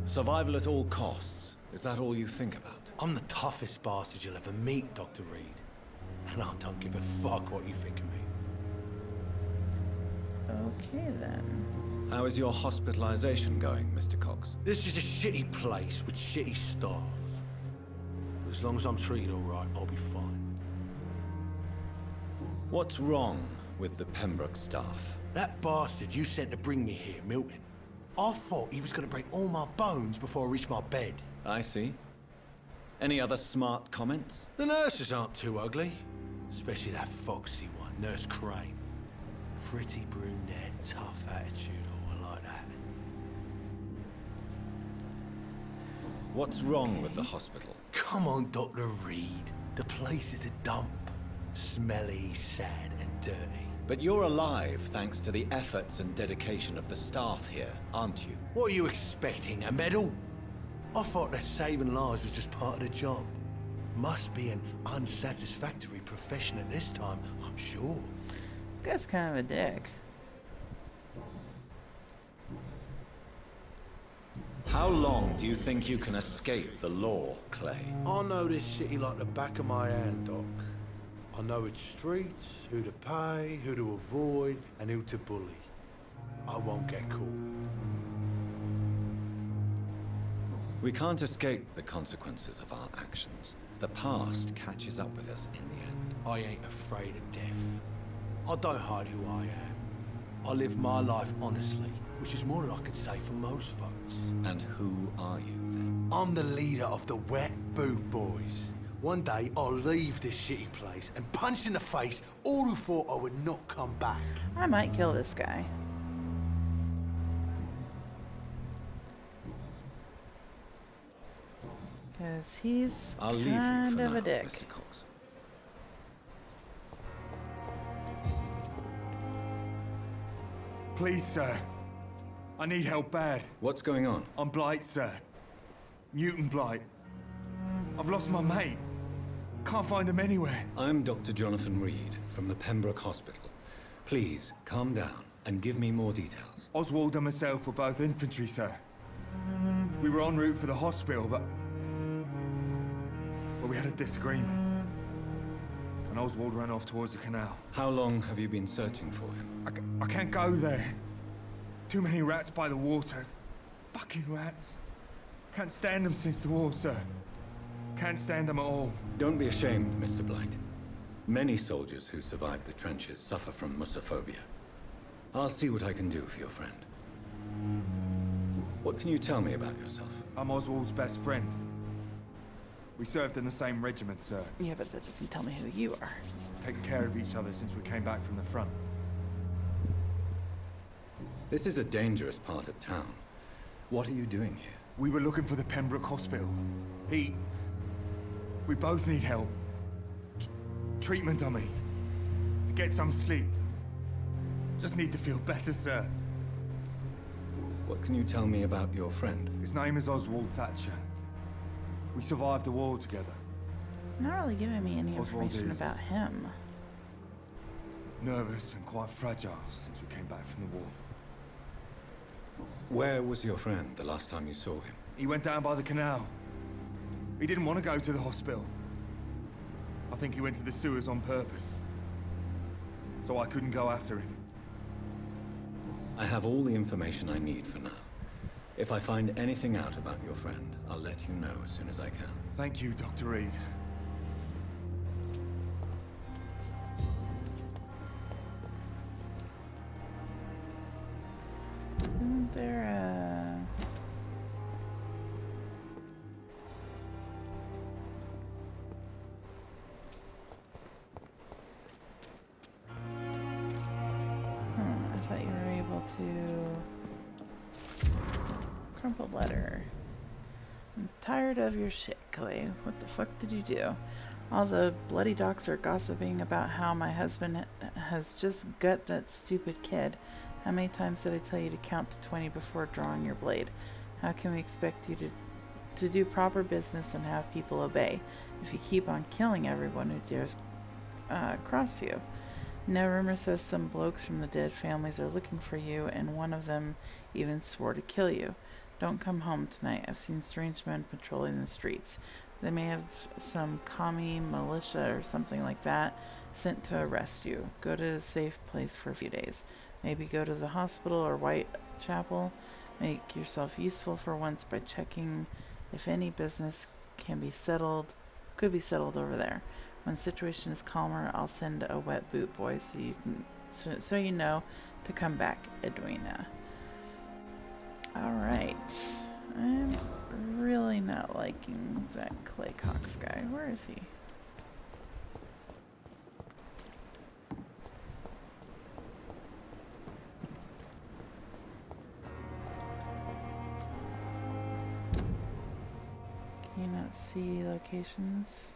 Survival at all costs. Is that all you think about? I'm the toughest bastard you'll ever meet, Dr. Reed. And I don't give a fuck what you think of me. Okay, then. How is your hospitalization going, Mr. Cox? This is a shitty place with shitty staff. As long as I'm treated all right, I'll be fine. What's wrong with the Pembroke staff? That bastard you sent to bring me here, Milton. I thought he was going to break all my bones before I reached my bed. I see. Any other smart comments? The nurses aren't too ugly. Especially that foxy one, Nurse Crane. Pretty brunette, tough attitude, I like that. What's wrong with the hospital? Come on, Dr. Reed. The place is a dump. Smelly, sad, and dirty. But you're alive thanks to the efforts and dedication of the staff here, aren't you? What are you expecting, a medal? I thought that saving lives was just part of the job. Must be an unsatisfactory profession at this time, I'm sure. This guy's kind of a dick. How long do you think you can escape the law, Clay? I know this city like the back of my hand, Doc. I know its streets, who to pay, who to avoid, and who to bully. I won't get caught. We can't escape the consequences of our actions. The past catches up with us in the end. I ain't afraid of death. I don't hide who I am. I live my life honestly, which is more than I could say for most folks. And who are you, then? I'm the leader of the Wet Boot Boys. One day, I'll leave this shitty place and punch in the face all who thought I would not come back. I might kill this guy. Because he's I'll leave you kind for of now, a dick. Mr. Cox. Please, sir. I need help bad. What's going on? I'm Blight, sir. Mutant Blight. I've lost my mate. Can't find him anywhere. I'm Dr. Jonathan Reed from the Pembroke Hospital. Please, calm down and give me more details. Oswald and myself were both infantry, sir. We were en route for the hospital, but we had a disagreement. And Oswald ran off towards the canal. How long have you been searching for him? I can't go there. Too many rats by the water. Fucking rats. Can't stand them since the war, sir. Can't stand them at all. Don't be ashamed, Mr. Blight. Many soldiers who survived the trenches suffer from musophobia. I'll see what I can do for your friend. What can you tell me about yourself? I'm Oswald's best friend. We served in the same regiment, sir. Yeah, but that doesn't tell me who you are. Taking care of each other since we came back from the front. This is a dangerous part of town. What are you doing here? We were looking for the Pembroke Hospital. We both need help. Treatment, I mean. To get some sleep. Just need to feel better, sir. What can you tell me about your friend? His name is Oswald Thatcher. We survived the war together. Not really giving me any Oswald information is about him. Nervous and quite fragile since we came back from the war. Where was your friend the last time you saw him? He went down by the canal. He didn't want to go to the hospital. I think he went to the sewers on purpose. So I couldn't go after him. I have all the information I need for now. If I find anything out about your friend, I'll let you know as soon as I can. Thank you, Dr. Reed. Isn't there a... I thought you were able to... Crumpled letter. I'm tired of your shit, Clay. What the fuck did you do? All the bloody docs are gossiping about how my husband has just gut that stupid kid. How many times did I tell you to count to 20 before drawing your blade? How can we expect you to do proper business and have people obey? if you keep on killing everyone who dares cross you. Now rumor says some blokes from the dead families are looking for you, and one of them even swore to kill you. Don't come home tonight. I've seen strange men patrolling the streets. They may have some commie militia or something like that sent to arrest you. Go to a safe place for a few days. Maybe go to the hospital or Whitechapel. Make yourself useful for once by checking if any business could be settled over there. When the situation is calmer, I'll send a wet boot boy so you know to come back, Edwina. Alright. I'm really not liking that Clay Cox guy. Where is he? Can you not see locations?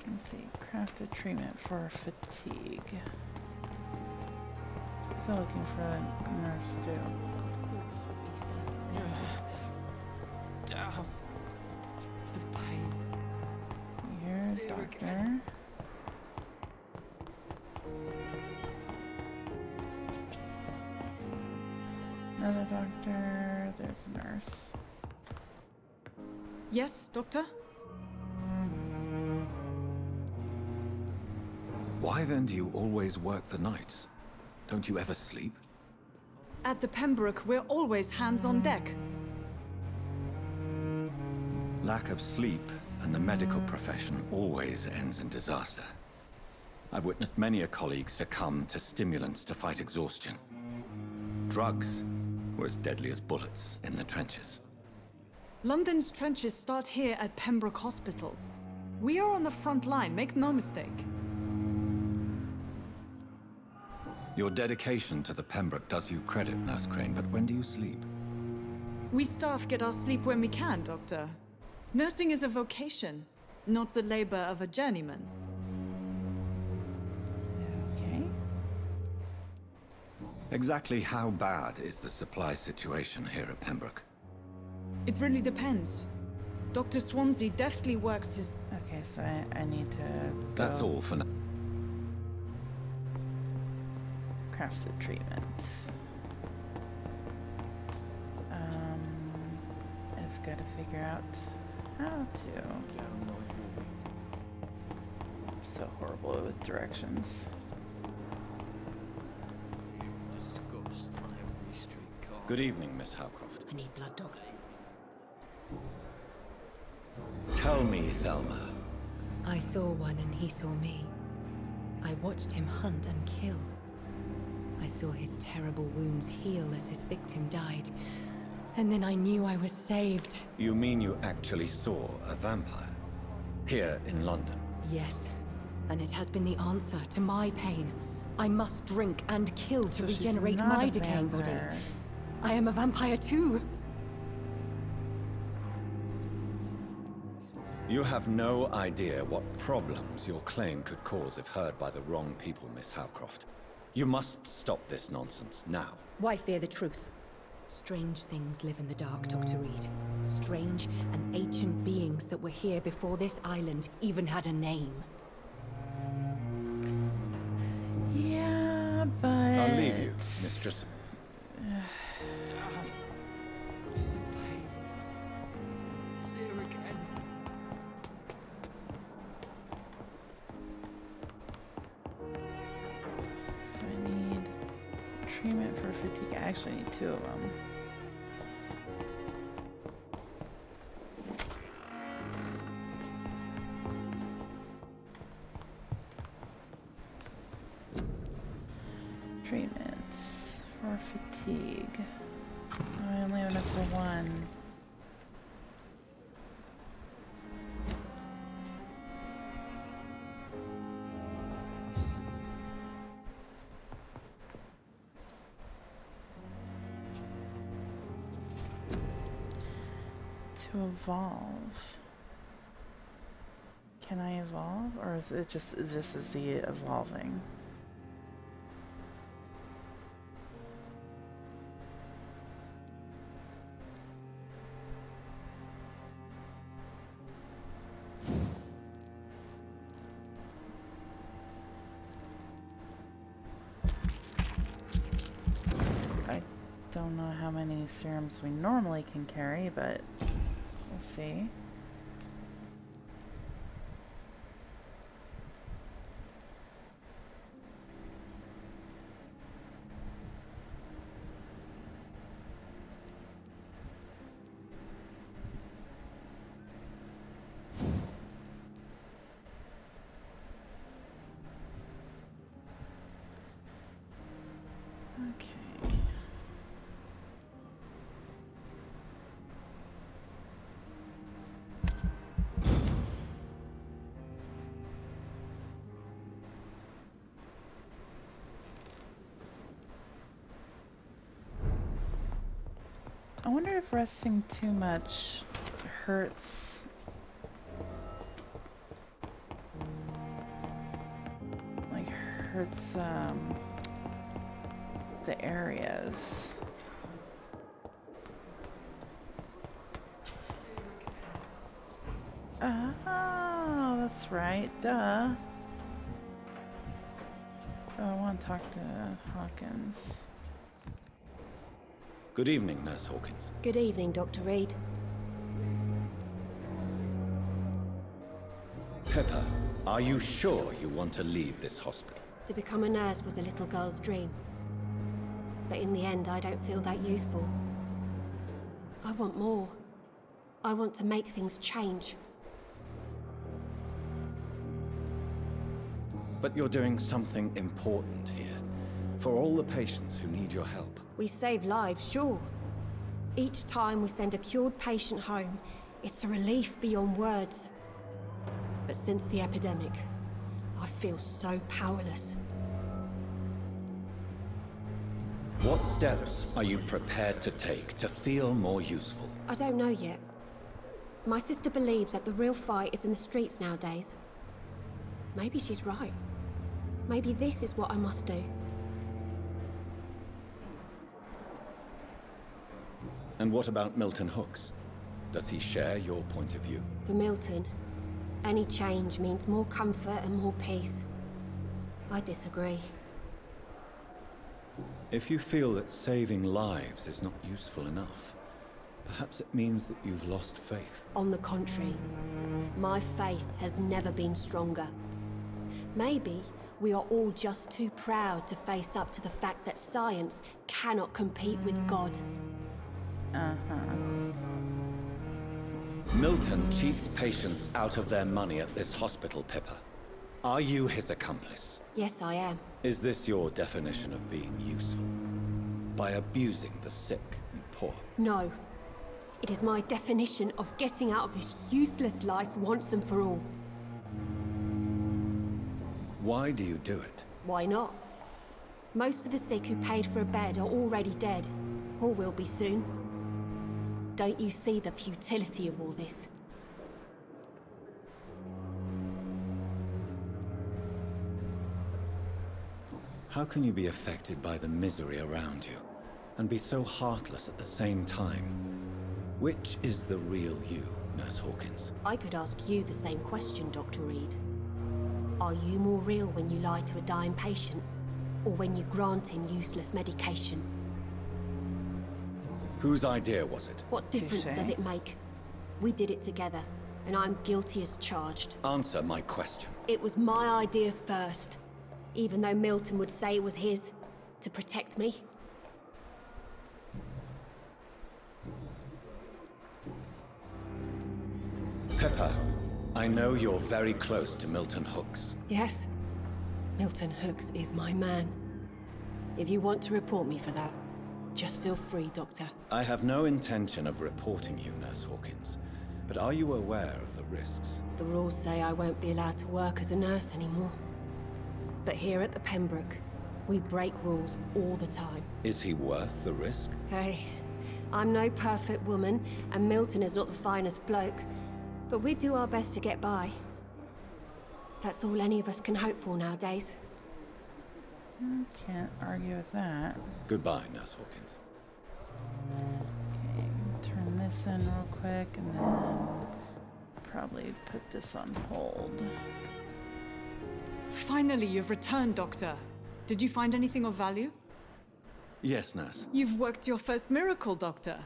Let's see, craft a treatment for fatigue. Still looking for a nurse too. The pain. You're a doctor. Another doctor. There's a nurse. Yes, doctor? Why then do you always work the nights? Don't you ever sleep? At the Pembroke, we're always hands on deck. Lack of sleep and the medical profession always ends in disaster. I've witnessed many a colleague succumb to stimulants to fight exhaustion. Drugs were as deadly as bullets in the trenches. London's trenches start here at Pembroke Hospital. We are on the front line, make no mistake. Your dedication to the Pembroke does you credit, Nurse Crane, but when do you sleep? We staff get our sleep when we can, Doctor. Nursing is a vocation, not the labor of a journeyman. Okay. Exactly how bad is the supply situation here at Pembroke? It really depends. Dr. Swansea deftly works his... Okay, so I need to go That's all for now. craft the treatment. It's got to figure out how to. I'm so horrible with directions. Good evening, Miss Howcroft. I need blood, Doctor. Tell me, Thelma. I saw one and he saw me. I watched him hunt and kill. I saw his terrible wounds heal as his victim died. And then I knew I was saved. You mean you actually saw a vampire? Here in London? Yes. And it has been the answer to my pain. I must drink and kill to regenerate my decaying body. I am a vampire too. You have no idea what problems your claim could cause if heard by the wrong people, Miss Howcroft. You must stop this nonsense now. Why fear the truth? Strange things live in the dark, Dr. Reed. Strange and ancient beings that were here before this island even had a name. Yeah, but... I'll leave you, Mistress. Treatment for fatigue. I actually need 2 of them. Treatments for fatigue. I only have enough for 1. To evolve. Can I evolve? Or is it just, this is the evolving? I don't know how many serums we normally can carry, but we'll see. Okay. I wonder if resting too much hurts. Like hurts the areas. Oh, that's right. Duh. Oh, I want to talk to Hawkins. Good evening, Nurse Hawkins. Good evening, Dr. Reed. Pepper, are you sure you want to leave this hospital? To become a nurse was a little girl's dream. But in the end, I don't feel that useful. I want more. I want to make things change. But you're doing something important here. For all the patients who need your help. We save lives, sure. Each time we send a cured patient home, it's a relief beyond words. But since the epidemic, I feel so powerless. What steps are you prepared to take to feel more useful? I don't know yet. My sister believes that the real fight is in the streets nowadays. Maybe she's right. Maybe this is what I must do. And what about Milton Hooks? Does he share your point of view? For Milton, any change means more comfort and more peace. I disagree. If you feel that saving lives is not useful enough, perhaps it means that you've lost faith. On the contrary, my faith has never been stronger. Maybe we are all just too proud to face up to the fact that science cannot compete with God. Milton cheats patients out of their money at this hospital, Pippa. Are you his accomplice? Yes, I am. Is this your definition of being useful? By abusing the sick and poor? No. It is my definition of getting out of this useless life once and for all. Why do you do it? Why not? Most of the sick who paid for a bed are already dead, or will be soon. Don't you see the futility of all this? How can you be affected by the misery around you, and be so heartless at the same time? Which is the real you, Nurse Hawkins? I could ask you the same question, Dr. Reed. Are you more real when you lie to a dying patient, or when you grant him useless medication? Whose idea was it? What difference does it make? We did it together, and I'm guilty as charged. Answer my question. It was my idea first, even though Milton would say it was his, to protect me. Pepper, I know you're very close to Milton Hooks. Yes. Milton Hooks is my man. If you want to report me for that, just feel free, Doctor. I have no intention of reporting you, Nurse Hawkins. But are you aware of the risks? The rules say I won't be allowed to work as a nurse anymore. But here at the Pembroke, we break rules all the time. Is he worth the risk? Hey, I'm no perfect woman, and Milton is not the finest bloke. But we do our best to get by. That's all any of us can hope for nowadays. Can't argue with that. Goodbye, Nurse Hawkins. Okay, turn this in real quick and then probably put this on hold. Finally, you've returned, Doctor. Did you find anything of value? Yes, nurse. You've worked your first miracle, Doctor.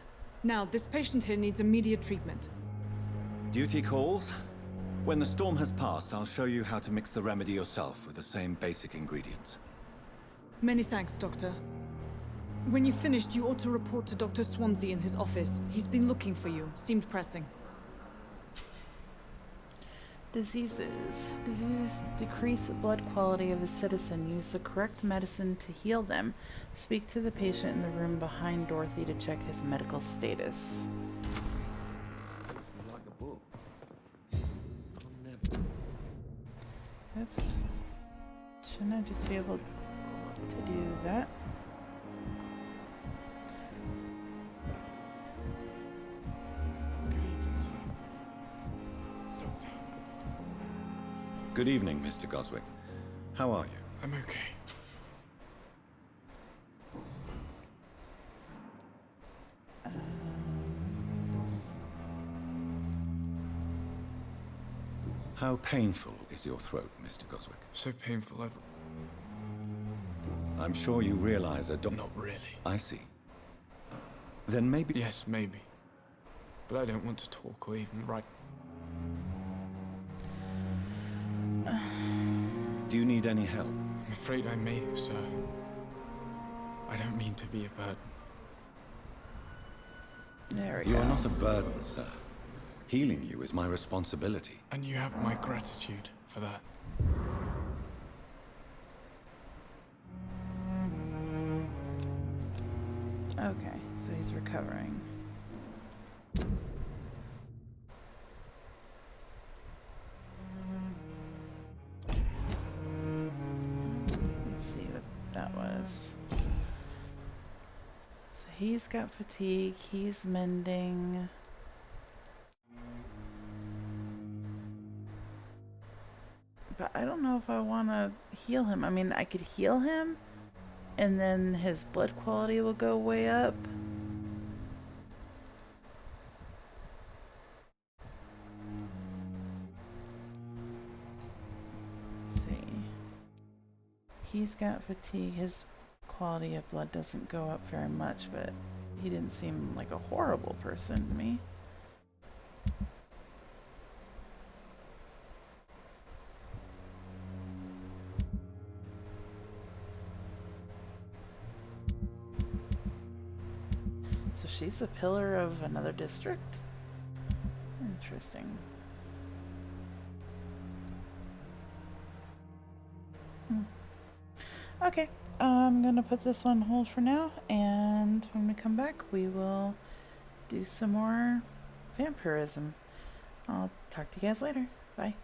Now, this patient here needs immediate treatment. Duty calls. When the storm has passed, I'll show you how to mix the remedy yourself with the same basic ingredients. Many thanks, Doctor. When you've finished, you ought to report to Dr. Swansea in his office. He's been looking for you. Seemed pressing. Diseases. Diseases decrease blood quality of a citizen. Use the correct medicine to heal them. Speak to the patient in the room behind Dorothy to check his medical status. Like a book. Oops. Shouldn't I just be able to do that? Good evening, Mr. Goswick. How are you? I'm okay. How painful is your throat, Mr. Goswick? So painful, I'm sure you realize a Not really. I see. Then maybe... Yes, maybe. But I don't want to talk or even write. Do you need any help? I'm afraid I may, sir. I don't mean to be a burden. There we You go. are not a burden, sir. Healing you is my responsibility. And you have my gratitude for that. Okay, so he's recovering. Let's see what that was. So he's got fatigue, he's mending. But I don't know if I want to heal him. I mean, I could heal him, and then his blood quality will go way up. Let's see. He's got fatigue. His quality of blood doesn't go up very much, but he didn't seem like a horrible person to me. So she's a pillar of another district? Interesting. Okay, I'm gonna put this on hold for now, and when we come back, we will do some more vampirism. I'll talk to you guys later. Bye.